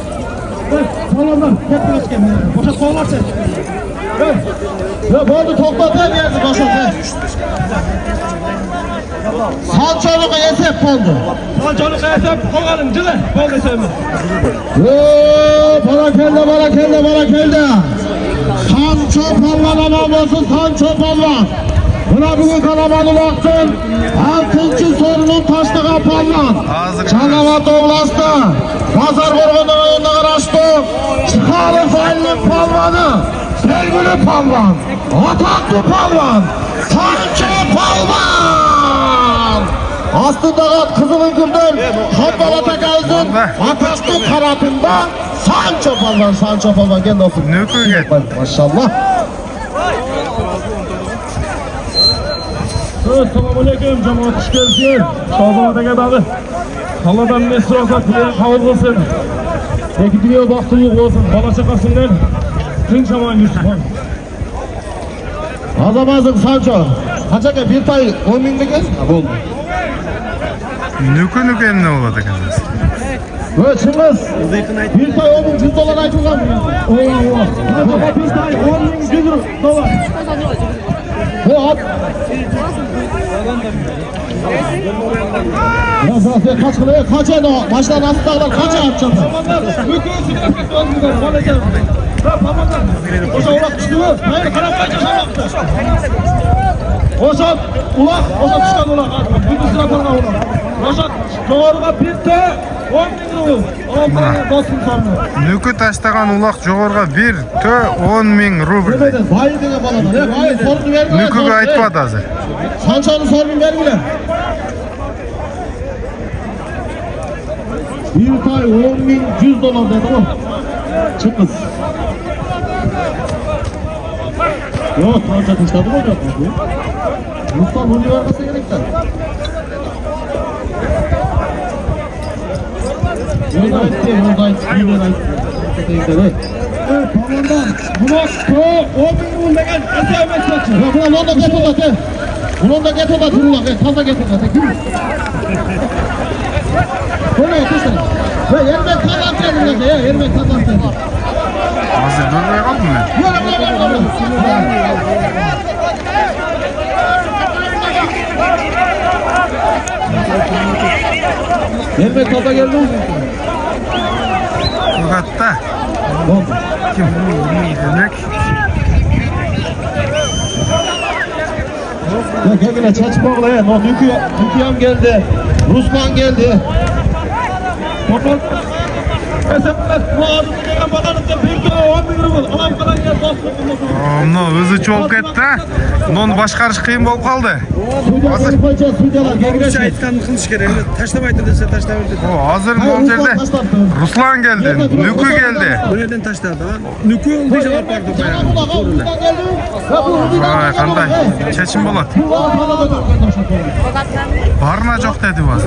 Salonlar hep biraz kendine. Boşa soğular sen. Ya boldu topladı bir yerdi boşa. Sancho'nun hesap oldu. Sancho'nun hesap koyalım değil mi? Boldu sen mi? Barakelde. Sancho palvan anam olsun Sancho palvan. Buna bugün kanamanı baktın. 6. sorunun taşlığa palvan. Çanavat oğlastı. Pazar korkunun oyunda araştı. Çıkarı failin palvanı. Sevgili palvan. Ataklı palvan. Sancho palvan. Aslında Kızılınkır'dan Hamdala Takay'ın ataklı kanatında Sancho palvan. Gel olsun. Nükü get. Maşallah. Selamünaleyküm cemaat hoş geldin. Şahzade gedağı. Kalladan mesut olsa diye kabul olsun. Peki diyor baktın yok olsun. Bala şakasından tüm zaman Yusuf. Azamazın Sancho. Kaçak bir tay 10 bin degen? Oldu. Nükü ne oladı kendisi? Evet Çıngiz. Bir tay 10 bin $100 aytılgan. Allah. Bir tay 10 bin $100. At. Ya zaten kaç kılıyor? Kaç eno? Baştan asıtlarlar kaç atacağım? Oşa ulak düştü mü? Hayır karamayacak şamaktı. Oşa ulak düşkan ulak. Bir sıra falan ulak. Oşa doğruğa bir te 10 bin ruh. Dostum sanmıyor. Nükü taştagan ulak jogorga 1 tö 10 bin rubl. Hayır dege balana. Hayır sorunu verme. Nüküge aytmadı hazır. Sancho'nun sorunu verme. Bir tay 10 bin $100 dedi o. Çıkız. Yok Sancho tuşladı mı olacak mı? Mustafa bunu vermesi gerekten. Buradayız. Evet, tamamdan. Buna 10 bin rul degen esemet maçı. Ya buna Londra getirdi. Bunun da getirdi durulak. Taza getirdi. Kim? Böyle yetiştir. Ve yermek kazan kendine ya. Yermek kazan kendine. Hazır durmaya kaldı mı? Yok. Ermek Baba geldi mi? Tokatta. Kim? Demek. Ya kendine çaçmakla ya. Nüküyam geldi. Ruslan geldi. Topal. No, hızı çok etti. Non başkarış kıyım bolup kaldı. Hazır. Şu aytkanını kılış gerek. Taşlamaydı dese taşlayabilir. O hazır bu yerde. Ruslan geldi. Nükü geldi. Bu nereden taşladı? Nükü oldu işte vardı bayağı. Vay kanday. Çeçim bolat. Barına çok dedi vaz.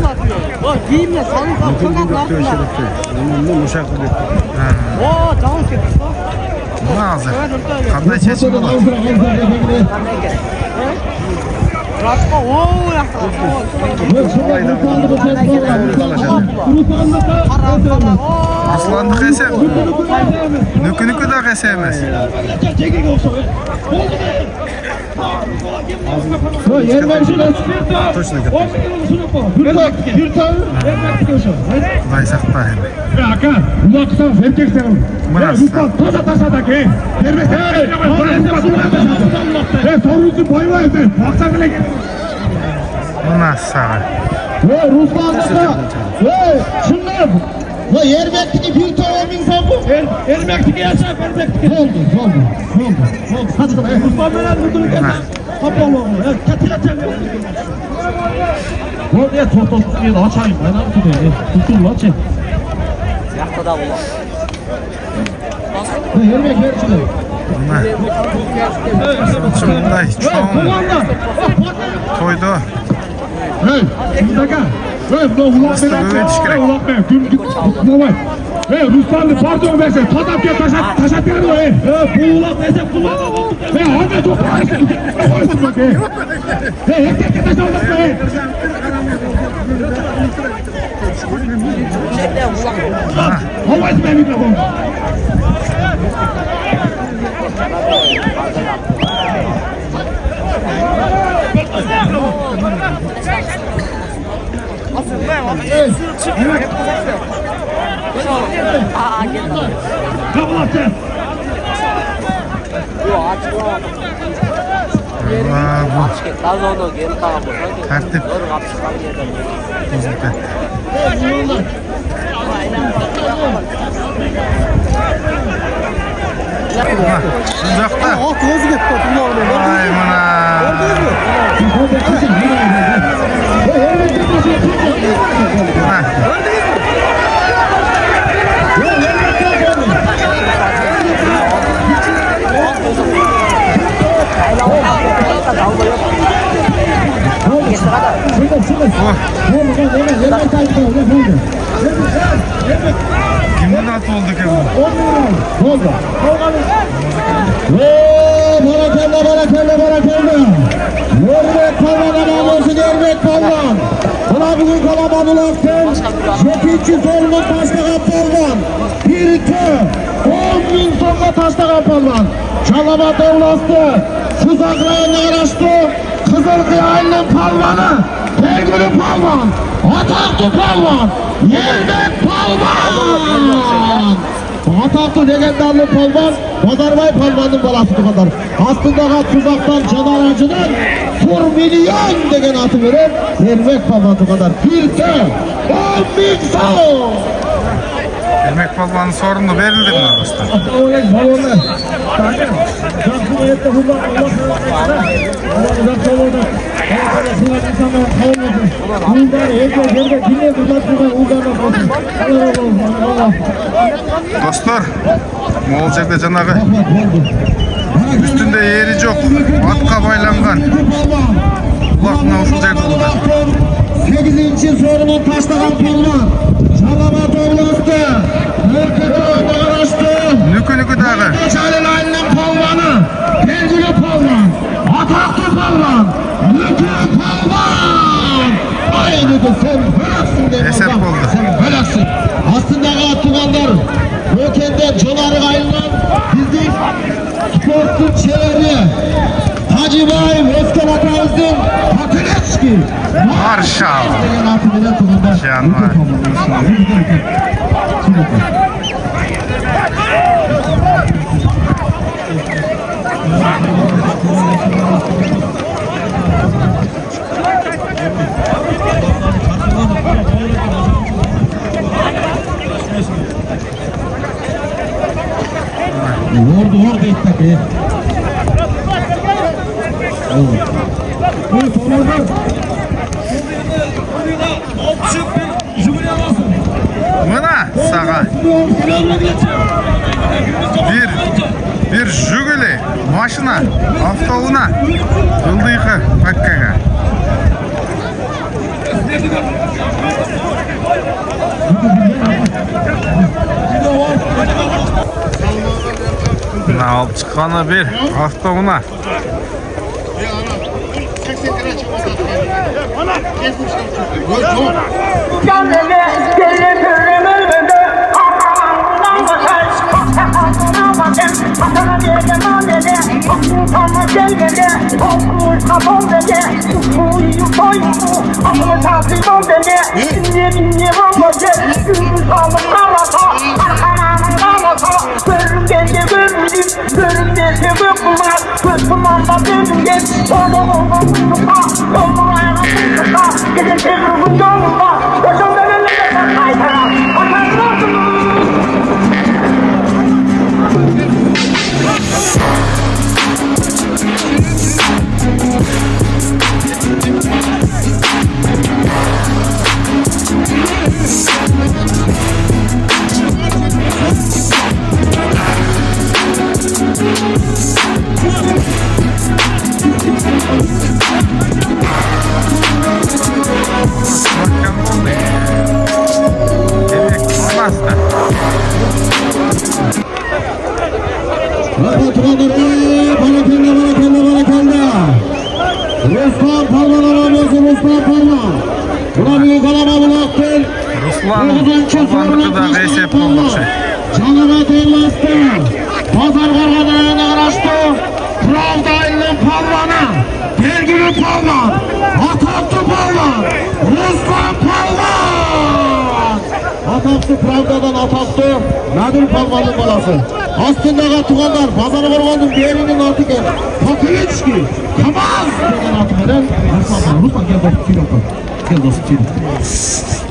Ondan uşak dedi. Bu hazır. Kanday çeçim bolat. Aslandık esem. Nükü de kesemez. Точно. Vay sakta hem. Bu nasıl sağa? Yermekteki bir tane sabı. Yermekteki yaşa vermekteki. Oldu. Hadi bakalım. Ruslanlar müdürü geldi. Kapalı oldu. Bu ne tortosu diye açayım. Ben ne yapayım? Tutun lan çek. Yakta da bulan. Yermek şimdi. Şunday çoğun toydu. Hey, bir dakika. Hey, bu ulan Nasıl böyle çıkacak? ulan be. Hey, Ruslanlı pardon versen. Tadat diye taşat bir o hey. Bu ulan versen kullanma. Hey, hadi çok hey, herkes taşat olmasın hey. Hava etme mikrofon. Tertip. Uzakta. Ay bana. Kimden atı oldu ki bu? Barakalla. Yermek Palvan'a bağlıyorsun Yermek Palvan. Buna bugün kalabalık olacaksın. 800 olma taşlayan Palvan. Bir tü. 10.000 songa taşlayan Palvan. Çalamata ulaştı. Suzaklarına araştı. Kızılkıya'nın Palvan'ı. Pergülü Palvan. Ataklı Palvan. Yermek Palvan. Ataklı legendarlı Palvan. Pazarvay Palvan'ın balası bu kadar. Aslında tuzaktan Caner Acı'dan Tur milyon degen atı veren Yermek Palvan bu kadar. Bir de 10.000 son. Yermek Palvan'ın sorunu verildi mi dostlar? Dostlar, Moğolcak'ta canağı üstünde yeri yok, atka baylangan. Kulakına uçulacak oldu. 8. sorunun taşlanan Palvan. Çalamat oğlastı. Mürkütü oynayan açtı. Nükü dağı. Geçalin Ali'nin Palvan'ı. Pergülü Palvan. Ataklı Palvan. Nükü Palvan. Aynı da sen bıraksın dedim. Esef oldu. Sen bıraksın. Aslında tuğanlar Kökende Çonarı ayrılan bizim sportun çeviri Hacı İbrahim Özkan Atamızın Pakileçki Marshall. Canlar. Orada ittaki. Mına sağa. Bir Jiguli maşına avtobuna yıldıyıqı Pakkaga. Mına alıp çıqqanı bir avtobuna. Ruslan Ozanlıkı da reysep olmuş. Canıma değmezdi. Pazar kargadayana karıştı. Pravdaylı pavlana. Belgili pavlan. Atatlı pavlan. Ruslan pavlan. Atatlı Pravda'dan Atatlı. Nadir pavlanın balası. Aslında tuğanlar pazarı korganın değerinin altı gel. Papiyeçki. Kamaz. Deden atı veren. Ruslan gel dostum çiğ doktor. Gel dostum çiğ doktor.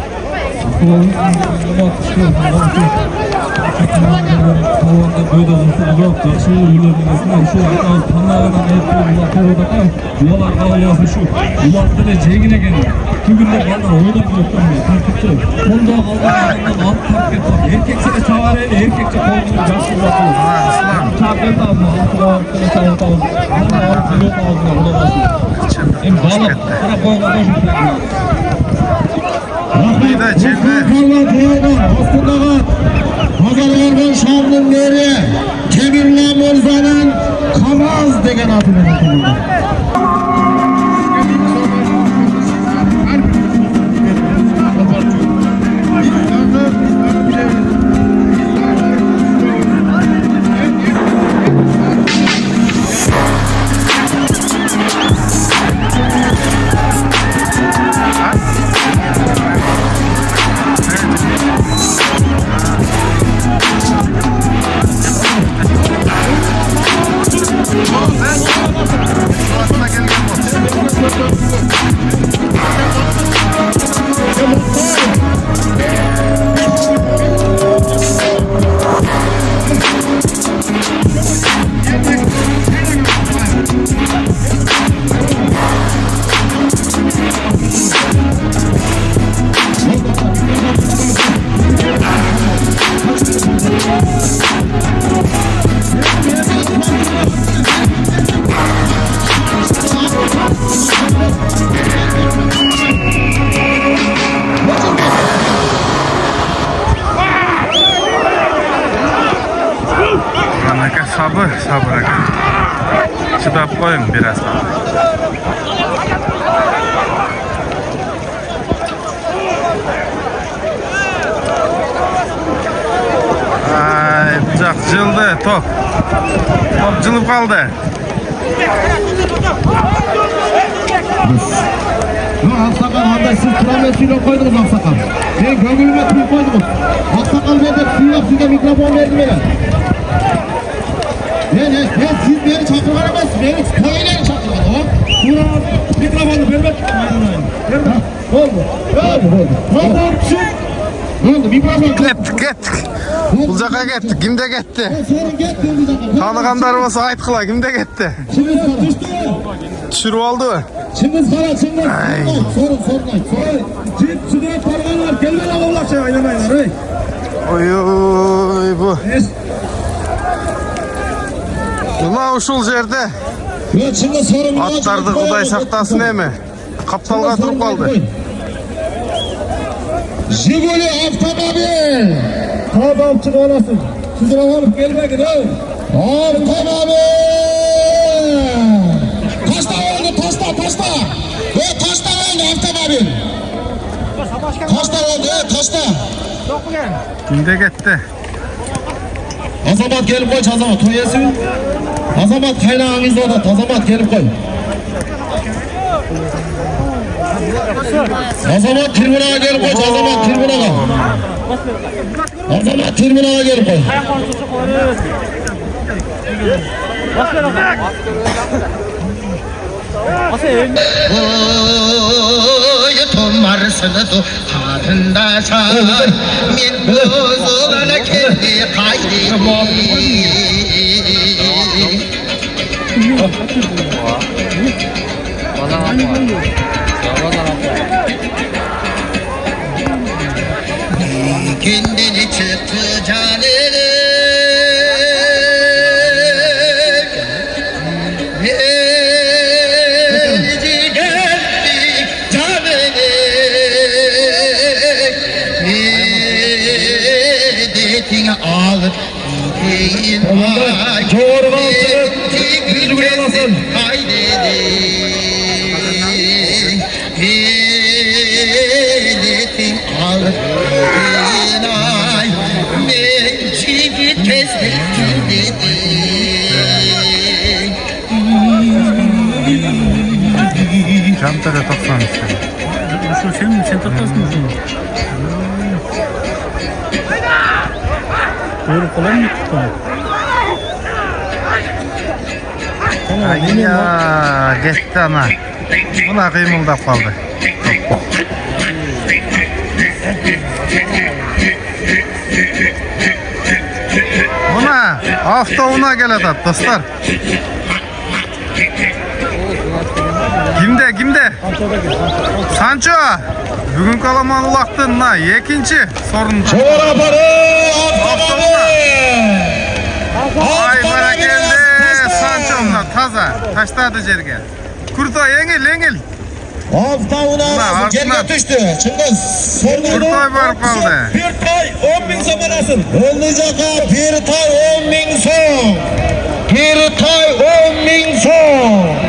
Rahmet Cemre. Aslında Pazarlardan Şam'ın deri Kemirla Mirza'nın Kamaz degen adını atıldı. Sabır aka. Çıdap koyun biraz daha. Ay, bıçak cıldı top. Top cılıp kaldı. Aksakal anda siz travma suyla koydunuz Aksakal. Ben gönlüme tüy koydunuz. Aksakal ben de suyla size mikrofon verdim hele. Ben siz beni çakırgamazsınız. Beni koyuyla çakırgamazsınız. Burak mikrofonu vermek istedim. Oldu. Tamam çık. Ne oldu mikrofon? Kettik. Bulcaka kettik. Kimde gitti? Senin gittin bir dakika. Tanıganlar olsa aytqıla kimde gitti? Çimiz kara düştü. Düşürüp aldı mı? Çimiz kara çimiz. Sorun. Çip sütüne parganlar. Gelme lan Allah şey oynamayınlar. Oy bu. Buna uşul jerde Ya şimdi sorun. atlardı Kuday saktasın emi. Kaptalga turup kaldı. Jiguli avtomobil. Tamam çık olasın. Sizin alıp gelmeyin ha. Avtomobil. Taşta oldu taşta. Ve taşta oldu avtomobil. Taşta oldu taşta. Kimde gitti? Azamat gelip koy Azamat. Toyasın. Azamat kaynağınızda da Azamat gelip koy. Azamat tribüne gelip koy. Azamat tribüne. Azamat tribüne gelip koy. Tomarsını tadında çay men bozulana kendi kaydımı gündeli çıktı canını ağır gideyim ay bir gün kaydedim milletin ağır gideyim ay ben çiğit kestim dedim Çantara 90 istedim. Şu sen mi? Sen tutasın mı şunu? Böyle kolay mı tutar? Ay ya gitti ama. Buna kıymıldap kaldı. Buna hafta una geledi dostlar. Kimde? Sancho. Bugün kalaman ulaştın na. Yekinci sorunca. Hafta una. Ay bana geldi. Sancho'mla taza. Taşladı jerge. Kurto yengil. Avtavuna geriye düştü. Şimdi sorunu Kurtoy var kaldı. bir tay 10.000 zamanasın. Olacak bir tay 10.000 son. Bir tay 10.000 son.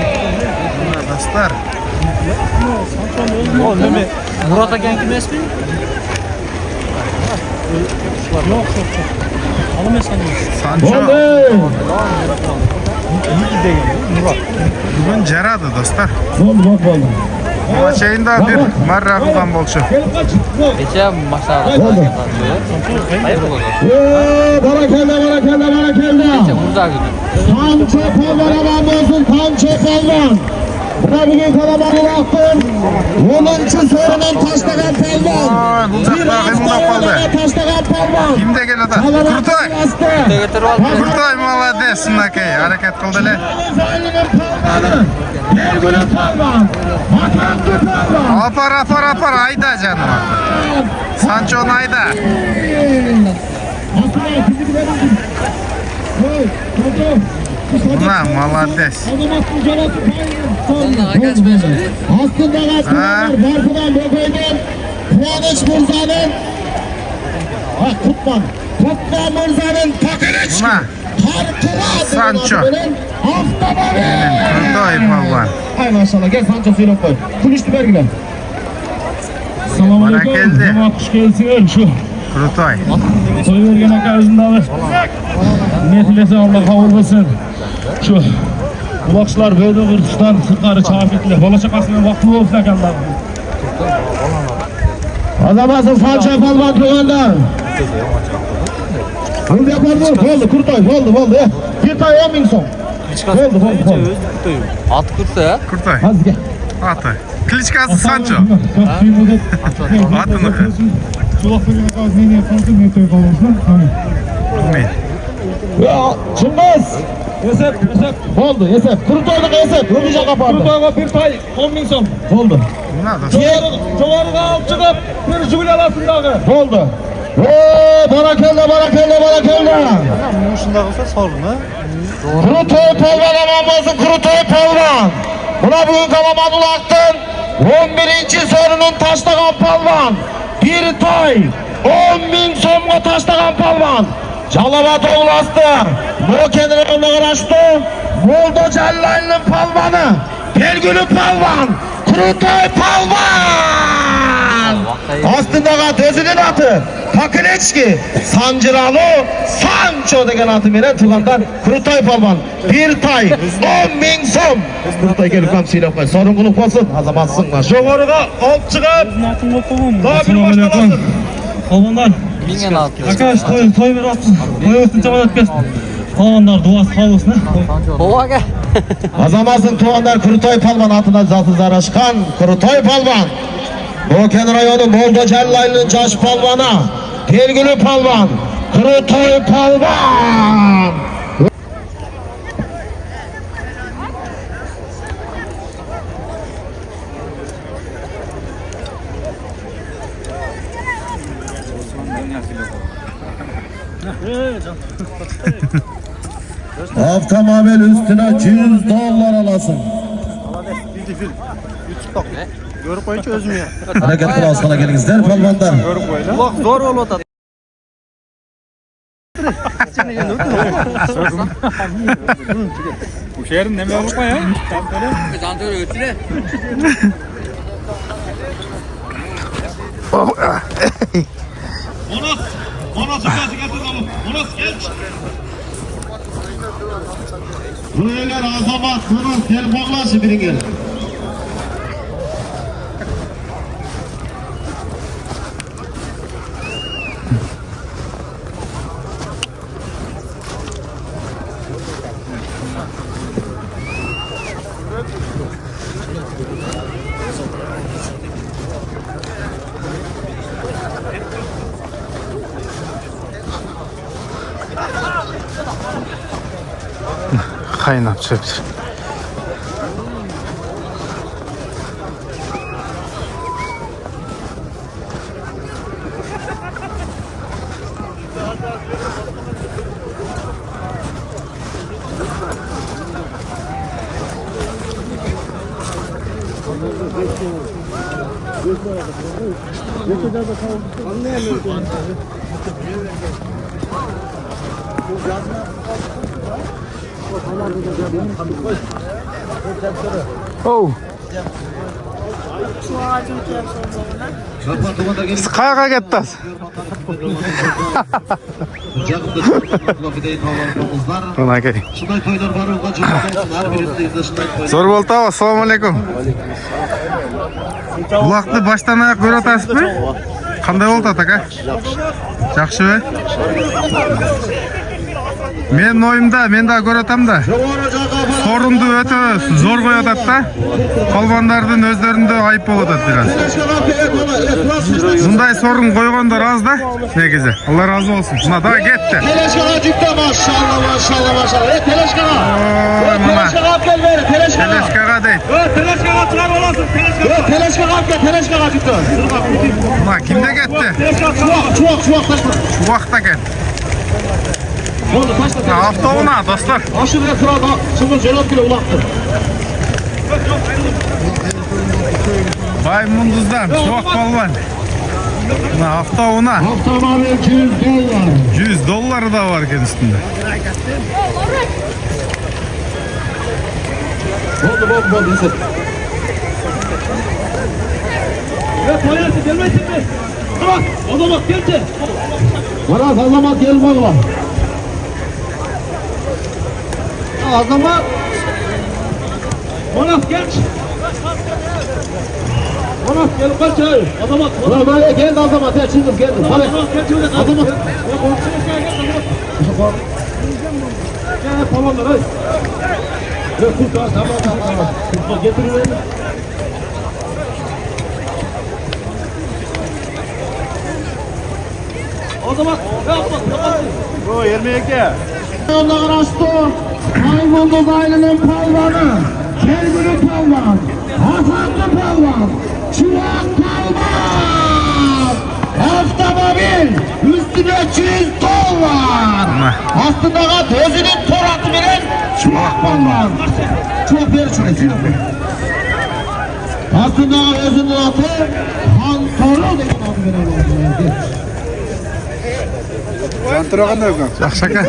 Dostlar. Murat Aken kim esmi? Yok. Alım esmi. Sancho. Bugün ceradı dostlar. Ama şeyinde bir marrakıdan bolşu. Geçen maçlarda hayır oldu. Barakelde. Burada günü. Sancho Palvan olsun. Sancho Palvan. Buna bugün kalabalığı baktım. 10. sorunun taşlagan Palvan. Bir hafta yoluna taşlagan Palvan. Kimde geledi? Kurtoy. Kurtoy malades nakey. Hareket kıldı le. Apar ayda canım. Sancho'nun ayda. Buna malades. Aslında Barbudan Bököy'den Kıvanç Murza'nın Kutman Murza'nın Pakireç Buna Sancho. Kurtoy palvan. Hay maşallah gel Sancho suyla koy. Kulüştü vergiler. Bana geldi. Hoş gelsin şu. Kurtoy. Soy vergen akağızında alır. Netilese Allah kabul olsun. Şu Ulakçılar böyle kırıştan sıkarı çağırtıklı. Bala çakasının vakti olsun akanlar. Azamasın Falça Palvan Tuğan'dan. Bunu yapar mı? Oldu Kurtay, oldu. Bir tay 10 bin son. Oldu. At kursa ya. Kurtay. Hadi gel. Atay. Klitschko Sancho. Atını. Bilmeyin. Ya Cımbız. Esep. Oldu Esep. Kurtay'lık Esep. Hızlıca kapandı. Kurtay'a bir tay 10 bin son. Oldu. Çoğarıga alt çıkıp bir jübile alasındağı. Oldu. Barakella. Kurutay Palvan amanmasın Kurutay Palvan. Buna bugün Kalamadul Aktın 11. sorunun taşlagan Palvan. Bir tay 10 bin somga taşlagan Palvan. Calavat oğlastı. Moken rayonuna karıştı. Moldo Cellaylı'nın Palvanı. Belgülü Palvan. Kurutay Palvan. Aslında tezinin atı Pakileçki Sancıralı Sancho degen atı veren Tuğan'dan Kurutay Palvan bir tay 10 bin som. Kurutay gelip kamsiyle koy sorumluluk olsun azamatsın lan. Şoğuruga alt çıkıp daha bir başlamasın. Palvanlar. Mingen at. Arkadaş toy bir atsın. Toy olsun çaban etmesin. Palvanlar duası sağ olsun. Bova gel. Azamatsın Tuğan'dan Kurutay Palvan atına zatı zaraşkan Kurutay Palvan. Moken rayonu Moldo Cellaylı'nın Caş Palvan'a Belgülü Palvan Kurutay Palvan. Avtomobil üstüne $100 alasın. Görüp koyunca özüm ya. Hareket kılavuzuna gelingizler Palvan'dan. Ulak zor ol otat. Bu şehrin ne mi ya? Zantör ötüre. Buraya gel Azamat, Kırız, telefonlaşı biri gel. Kaynap çöptür. Oh. Kayağa gettiniz. Buna gelin. Zor oldu. Assalamu alaikum. Uloqni boshdan oyoq ko'ratasizmi? Qanday bo'ldi aka? Yaxshi. Men oyimda, men daha ko'ratamda. Sorundu öte zor koyatadi. Palvonlarning o'zlarida ayıp bo'ladi biraz. Bunday sorun koyganlar az da. Negizi. Allah razı olsun. Buna daha gitti. Teleşkana çıktı maşallah. Teleşkana. Teleşkana gel ver. Teleşkaga değil. Teleşkana çıkar olasın. Teleşkana çıktı. Buna kimde gitti? Çuvak da gel. Hafta ona dostlar. Aşırı sırada şimdi cevap bile ulaktır. Bay Munduz'dan Çuvak Palvan. Hafta ona. Avtomobil $100. $100 da var üstünde. Oldu Yusuf. Koyarsın gelmesin mi? Bak o da bak geldi. Bana Azamat gelmez var. Azamat. Monaf genç. Azamat gel kaç çay. Azamat. Ulan böyle geldi Azamat ya Çılgız geldi. Hadi. Azamat. Ya konuşuruz gel Azamat. Gel tamamlar hadi. Yok tut tamam. Tut getirin beni. Azamat. O 22. Yollar açtı. Kayboldu ailenin palvanı. Kelgülü palvan. Hasanlı palvan. Çırak palvan. Avtomobil. Üstüne 200 dolar. Aslında gözünün toratı veren çırak palvan. Çok ver şurası. Aslında özünün adı Han Toru dedi. Жақсы ака.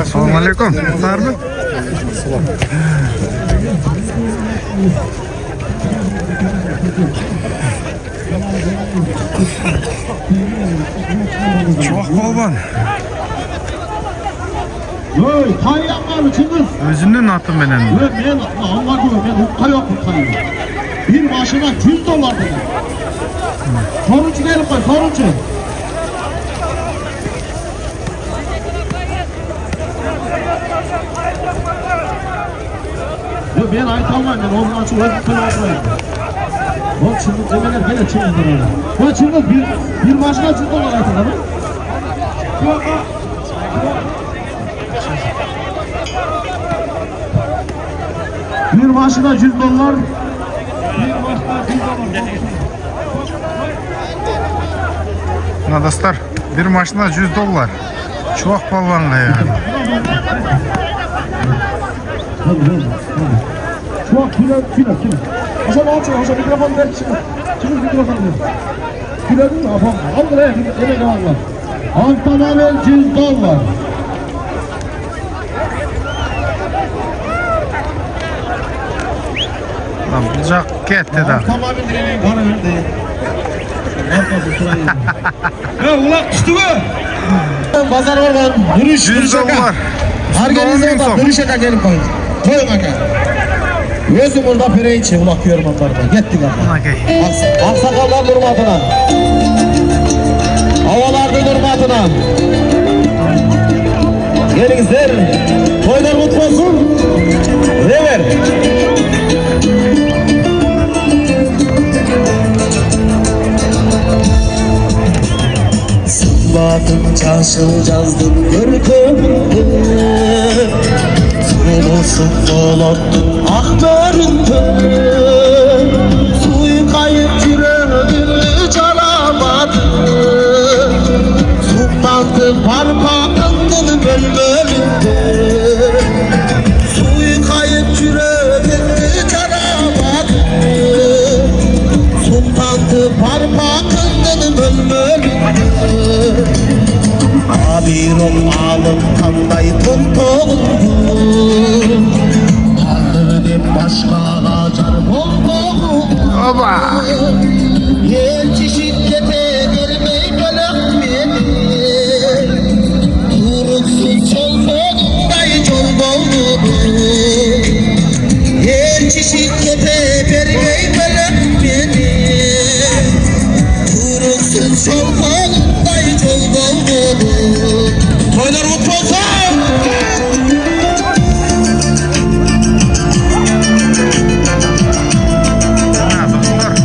Ассалаумағалейкум. Сарбы? Çok balban. Öy, kayyan var mı Çınız? Özünün atı menen. Ben anladım, ben hukka yok hukkayım. Bir başına 100 dolar dedi. Soruncu gelin koy, soruncu. Yok ben ait almayayım, ben onun açı var, ben almayayım. Bak Çınız, emeler gene Çınız'dır öyle. Bak Çınız, bir başına 100 dolar ait adamı. Yok ha. Bir başına 100 dolar. Mına dostlar, bir maşına 100 dolar. Çok balvanlı yani. Şu an kilo. Hasan Hasan mikrofonu ver. Çıkın mikrofonu ver. Kilo değil mi? Al buraya, emek var. Avtomobil 100 dolar. Lan bıçak gitti de. Avtomobil direğinin para verdi. Arkası sırayı. Ya ulak düştü mü? Pazar var lan. Duruş. 100 dolar. Herkese bak. Duruş aka gelin koyun. Koyun aka. Özüm burada pireyiçi ulak yormanlarda. Gittik ama. Okey. Aksakallar durmadına. Havalarda durmadına. Gelinizler. Toylar mutlu olsun. Rever. Batın çarşıl cazdım görkümünde Sulusun dolattın ahlarında Suyu kayıp yüreğimde çalamadı Sultandı parmağının bölbölünde Suyu kayıp yüreğimde çalamadı Sultandı parmağının bölbölünde Abirom alım kanday tontondu Kaldırdım başka acar bomboğu Oba. Elçi şiddete vermeyi bölük beni Turuksuz çolbonday çolbondu Elçi şiddete vermeyi bölük beni Turuksuz çolbonday çolbondu Toylar mutlu olsun! Ha dostlar.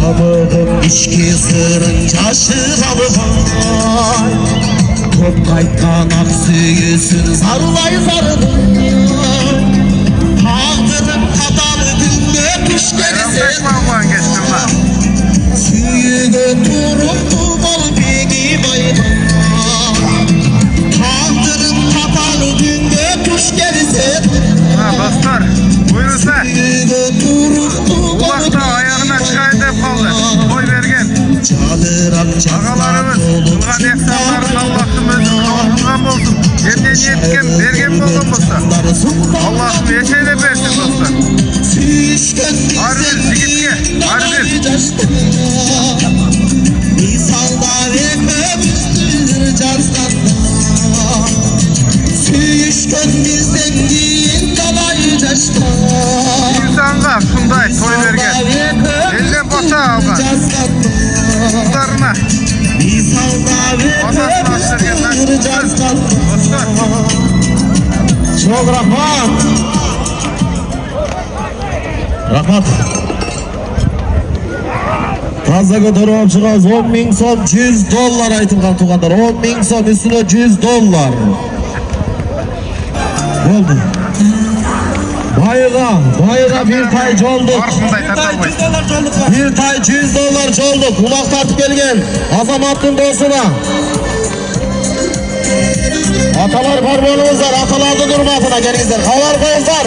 Hamıdım içki sırınca şıralı hay Top kaytan aksı yüzün sarılay sarılay Hağdırım kadalı günde kuşları Beş balvan geçtim lan. Suyu götürüp bal beni bayram Hağdırım kadalı günde kuşları Ha dostlar. Buyursa. Suyu götürüp Ulak da ayağına çıkaydı hep kaldı. Boy vergen. Ağalarımız, kılgan eksanların Allah'ım özü kavuşulgan olsun. Kendine niyetken vergen bolgan bolsa. Allah'ım yaşayla versin dostlar. Harbi zigitke, harbi. İnsanlar şunday toy vergen. Elden boşa algan. Kızlarına. Masasını açtırgenler. Dostlar. Çok rahmat. Rahmat. Fazla götürüp çıkaz 10 bin son $100 aytılgan tuğanlar. 10 bin son üstüne $100. Oldu. Bayıga bir tay çolduk. Bir tay $100 çolduk. Ulak tartıp gelgen Azamat'ın dostuna. Atalar parmağınızlar, atalarda durmasına gelinizler. Kavar koyuzlar.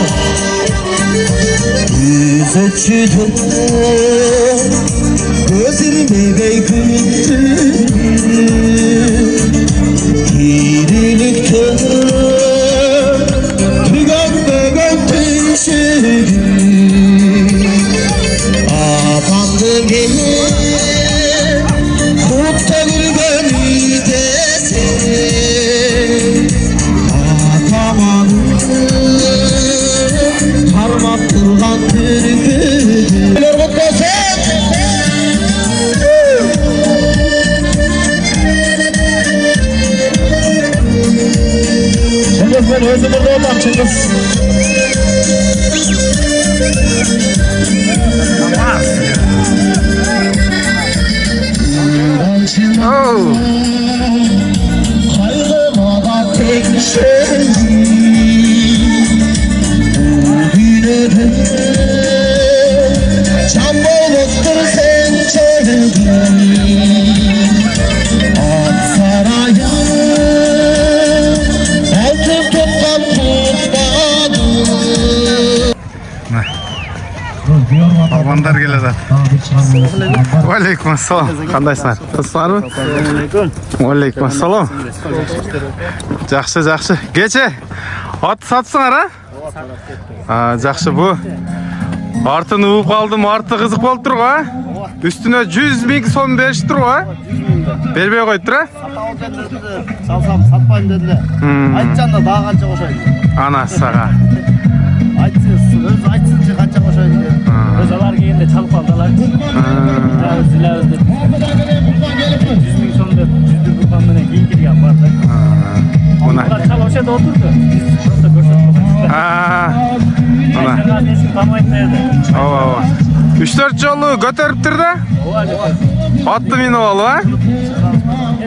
Yüzüçüdüm, gözlerime güldü. Dirilikte, tügönme tüşüdüm. Apandı gene, kutta gülgönü desin. Atamadım, parmak kılgan türküdüm. Kutlu olsun. Cengiz ben özü burada olmam Cengiz. Kaygıma da tek şey bugünede can buluttur sen çeldin Ak saraya altın toplam tutmadım. Almanlar geledi. Aleyküm assalam. Kandaysınlar? Dostlar mı? Aleyküm assalam. Жақсы, жақсы. Geçe. At satsınlar ha? Жақсы bu. Артын уып қалдым, арты қызық болып тұр ғой. Üstüne 100 bin son беріп тұр ғой. Бербей қойып тұр. Салсам сатпайын dediler. Айтсаң да дағы қанша қошайын. Ана саға. Айтсыз, өзі айтсыншы қанша қошайын деп. Özalar giyinde çalıp aldılar. Zileriz de. 100 bin sonunda 100 bin kurbanına giyin girgen vardı. Buna. Çal o şeyde oturdu. Biz burası görüşürüz. Buna. Ayşe'nin esin kamayıp nerede? 3-4 жолу көтеріптір да? Атты миніп алып, а?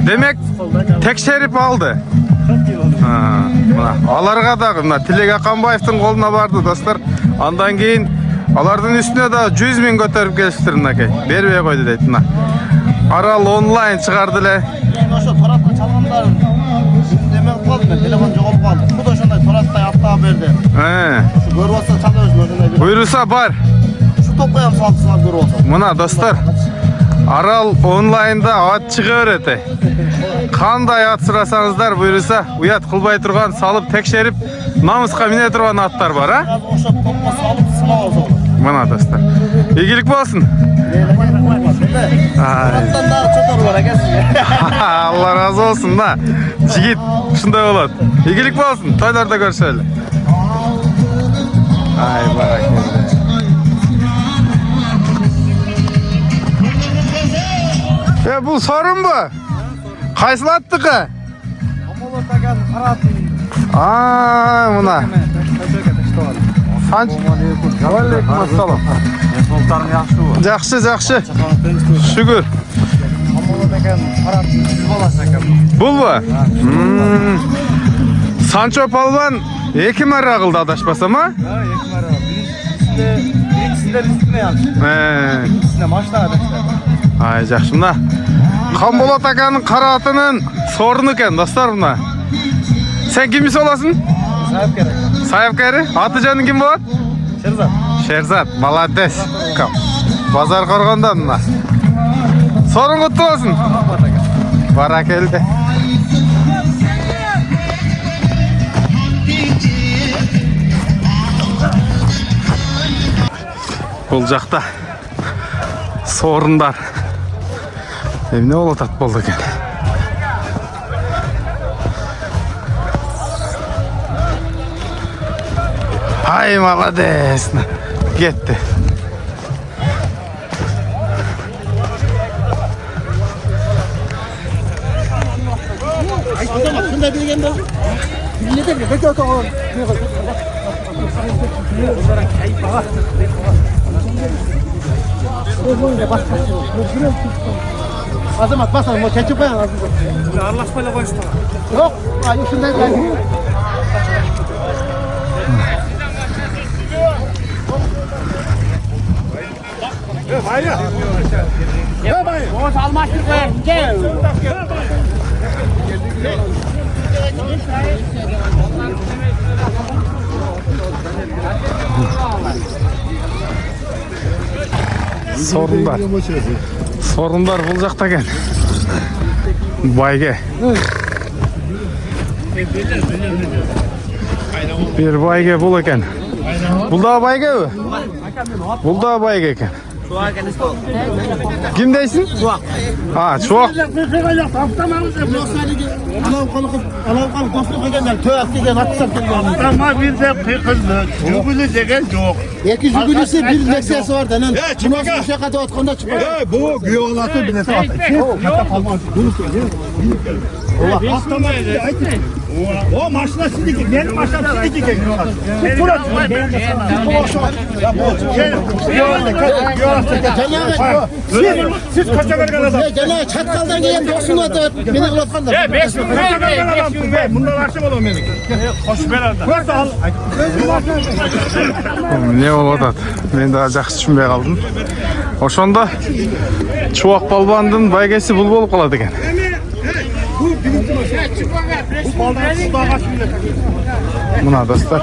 Демек, текшеріп алды. Аларға да, Тілек Ақанбаевтың қолына барды, достар. Андан кейін, алардың үстіне да 100 bin көтеріп келістір, мінекей. Бербей қойды дейді. Арал онлайн шығарды ле. Ошо торатта чалгандарын деме кылып калдым мен, телефон жоголуп калды. Куда ошондой тораттай аттап берди. Ошо көрүп атса чала өзүнө. Буйруса бар. Топқа ям салсылар көріп отыр. Мына достар, Арал онлайнда ат шыға береді. Қандай ат сұрасаңыздар бұйырса, ұят қылбай тұрған, салып текшеріп, намысқа мине тұрған аттар бар, а? Ошо топқа салып сынап алса. Мына достар. Игілік болсын. Аттан дағы чотор бар екенсің. Алла разы olsun да. Жігіт, шындай болады. Игілік болсын, тойларда көршелі. Ай, баракелді. Bu sorun bu. Kayısılattıkı. Амолотаган қаратын. Mına. Sanç. Aleyküm assalam. Солтарың яқшы бұл. Жақсы, жақсы. Şükür. Амолотаган қаратын 100 баласы екен. Бұл bu. Sancho Palvan 2 marra kıldı adaşmasam ha? Ha, 2 marra. Birincisinde üstüne yanlış. İkincisinde maçta adaşlar. Ay жақсы мына. Қамболат Аканың қара атының сорыны екен, достар мына. Sen kimisi olasın? Sahipkere. Sahipkeri. Atı canın kim болады? Şerzat. Şerzat, молодец. Базар қорғандан мына. Сорың құтты болсын. Баракелді. Бұл жақта сорындар. Emine olatat boldu eкен. Hay malades. Gitti. Azamat basalım o keçi koyan azamat. Anlaşmayla konuşma. Yok. Ay şundan geldi. Sorunlar bulacak ekan. Bayge. Bir bayge bul ekan. Bul da bayge mi? Bul da bayge ekan. Kim deysin? Ha, Çuak. Anam kalıp dostluk edenler tövbe degen atsam kelgen. Ama bir de kızdı. Juguli degen yok. İki jugulisi bir leksiyası var da. Bu nasıl bir şey katı atkanda çıkıyor. Bu güyolatı bileti attı. O maşına sidik. Benim maşına sidik. Burası. Siz kaça vergen adam? Gene çatkaldan gelen dostun adı beni kılatkan da. Kaça vergen adamsın be? Bundan aşık olalım benim. Hoş belandan. Burası al. Ne bolуп атат? Мен да жакшы түшүнбөй калдым. Ошондо Чубак балбандын байгеси бул болуп калат экен. Мына достор.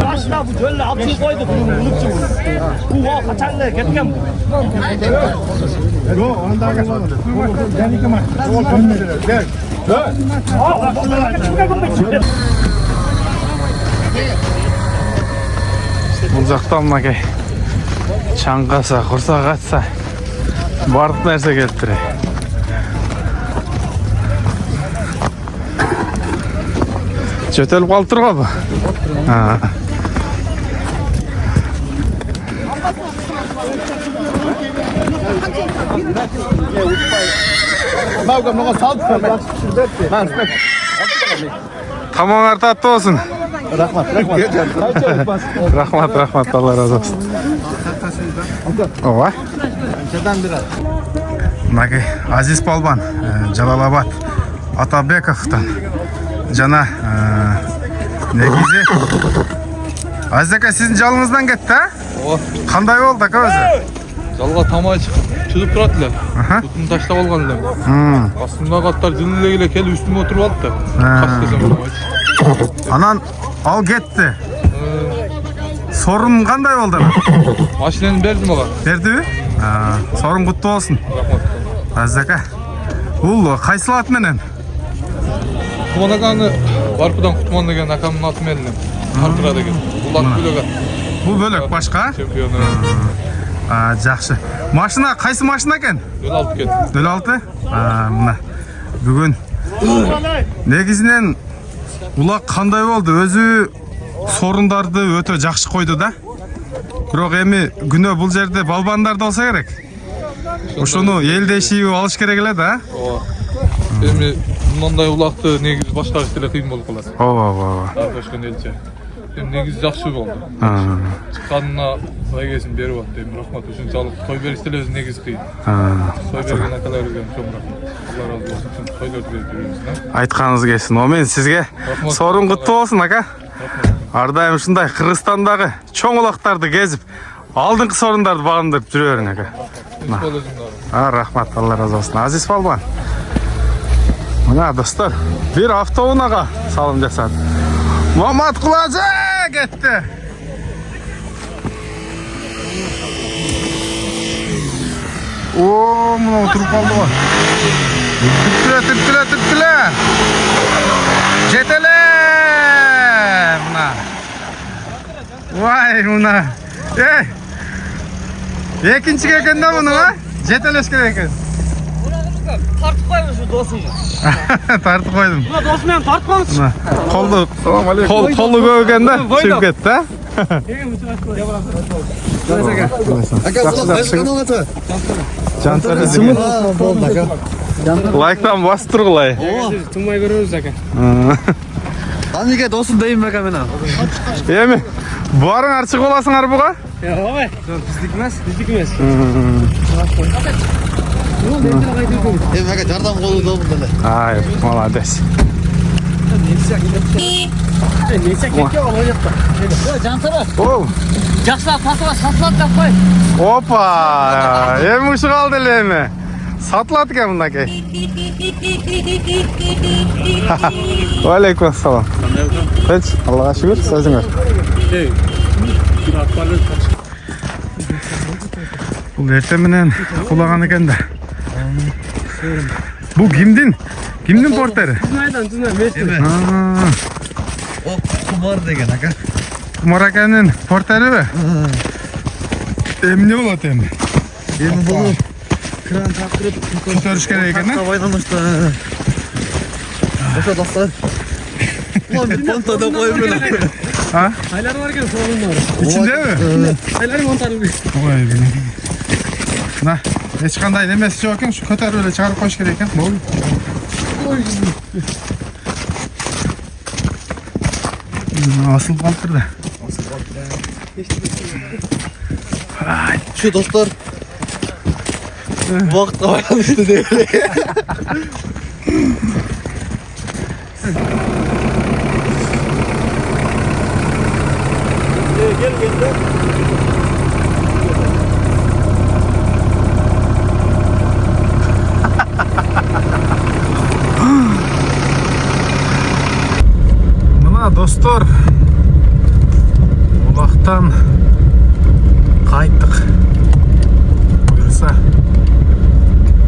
Başla bu gölle atı koydu bu kaçanlar ketken Yok, ondan kalmadı. Ben iki maç. Gel. Бул жактан мынакей чаңгаса, курсак ачса бардык нерсе келиптир. Чөтөлүп калып тургабы? Tamam tatlı olsun. Rahmat Allah razı olsun. Ova. Maki Aziz Palban, Jalalabad, Atabekov'tan Cana negizi. Aziz aka sizin жалыңыздан кетті, ha? Қандай болды aka өзі? Жалға тамай шығып, түзіп тұрады еле. Бұтын таштап алған еле. Астымдағы аттар жылы келіп үстіме отырып алды да. Қас десем болмайды. Анан ал кетті. Sorun қандай болды? Машинаны бердім оған. Берді бі? Sorun құтты болсын. Рахмат. Aziz aka. Бұл қайсыл атменен? Құтман ағаны Барпыдан Құтман деген акамның атымен елем. Қарқыра деген. Бұл ат бөлек ат. Бұл бөлек башқа? Чемпионы. Жақсы. Машина қайсы машина екен? 06 кен. 06? Мына. Бүгін негізінен Улақ қандай болды? Өзі сорындарды өте жақсы қойды да. Бирок эми күнөө бул жерде балбандар да болса керек. Ошону элде ишип алыш керек эле да. Ооба. Эми мындай улакты негизи башкарыш деле кыйын болуп калат. Ооба. Аркашкан элче. Эми негизи жакшы болду. Чыкканына байгесин берип атты. Эми рахмат ушунчалык той бериш деле өзү негизи кыйын. Той берген акаларга чоң рахмат. Алла разы болсун. Тойлорду берип беребиз да. Айтканыңыз келсин. Омен сизге сорун куттуу болсун ака. Ар дайым ушундай Кыргызстандагы чоң улактарды кезип, алдыңкы сорундарды багындырып жүрө бериң ака. Рахмат, Алла разы болсун. Азиз Балбан. Мына достор, бир автоунага салым жасады. Мамат Кулажы кетти. О, мына отуруп калды го. Түптүлө. Жетеле. Мына. Vay mına Экинчиге экен да муну, а? Жетелешкен экен. Тартып қойыңыз şu досыңыз. Тартып койдум. Мына досымен тартып қалыңыз. Колду көп экен да, чыгып кетти, а? Лайктан басып тургулай. Тумай көрөбүз ака. Анеге досым дейм бака мен. Эми баарың арчык боласыңар буга? Ой, биздик эмес. Бака жардам колу добун деле. Ай, молодец. Жансара. Оу. Жакшылап сатып сатылат деп кой. Опа! Эми ушуга алды эле эми. Сатылат экен мынакей. Алейкум ассалам. Кандай? Аллага шүгүр, сөзүңөр. Бул эртең менен кулаган экен да. Бул кимдин? Кимдин портери? О, кумар деген ака. Кумар аканын портериби? Эмне болот эми? Эми бул кран тактырып Көтөрүш керек экен, да? байланышты. Ошо достор. Мон понтада коюп эле. А? Айлар бар экен, соңунда. Ичиндеби? Айлар монталып. Ой, билем. На, эч кандай немеси жок экен, ушу көтөрүп эле чыгарып коюш керек экен. Болду. Асылып калыптыр да. Şu dostlar Vakıtla байланышты деп эле. Мына достор, улактан кайттык. Буюрса,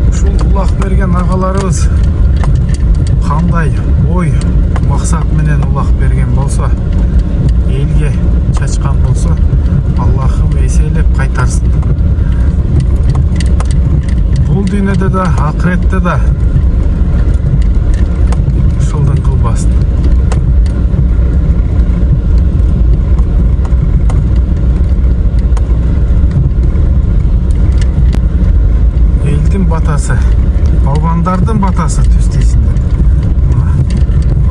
ушул улак берген агаларыбыз кандай ой, максат менен улак берген болсо, элге чачкан болсо, Аллахым эселеп кайтарсын. Бул дүйнөдө да, акыретте да ушулдун кылбасын. Элдин батасы, балбандардын батасы түстейсиндер.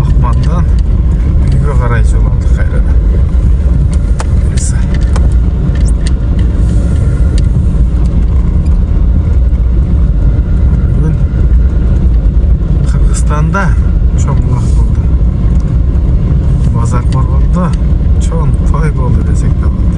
Акмандан үйгө карай жол алдык кайрадан. Бүгүн Кыргызстанда чоң улак болду. Базар Борбондо чоң той болду десек де болот.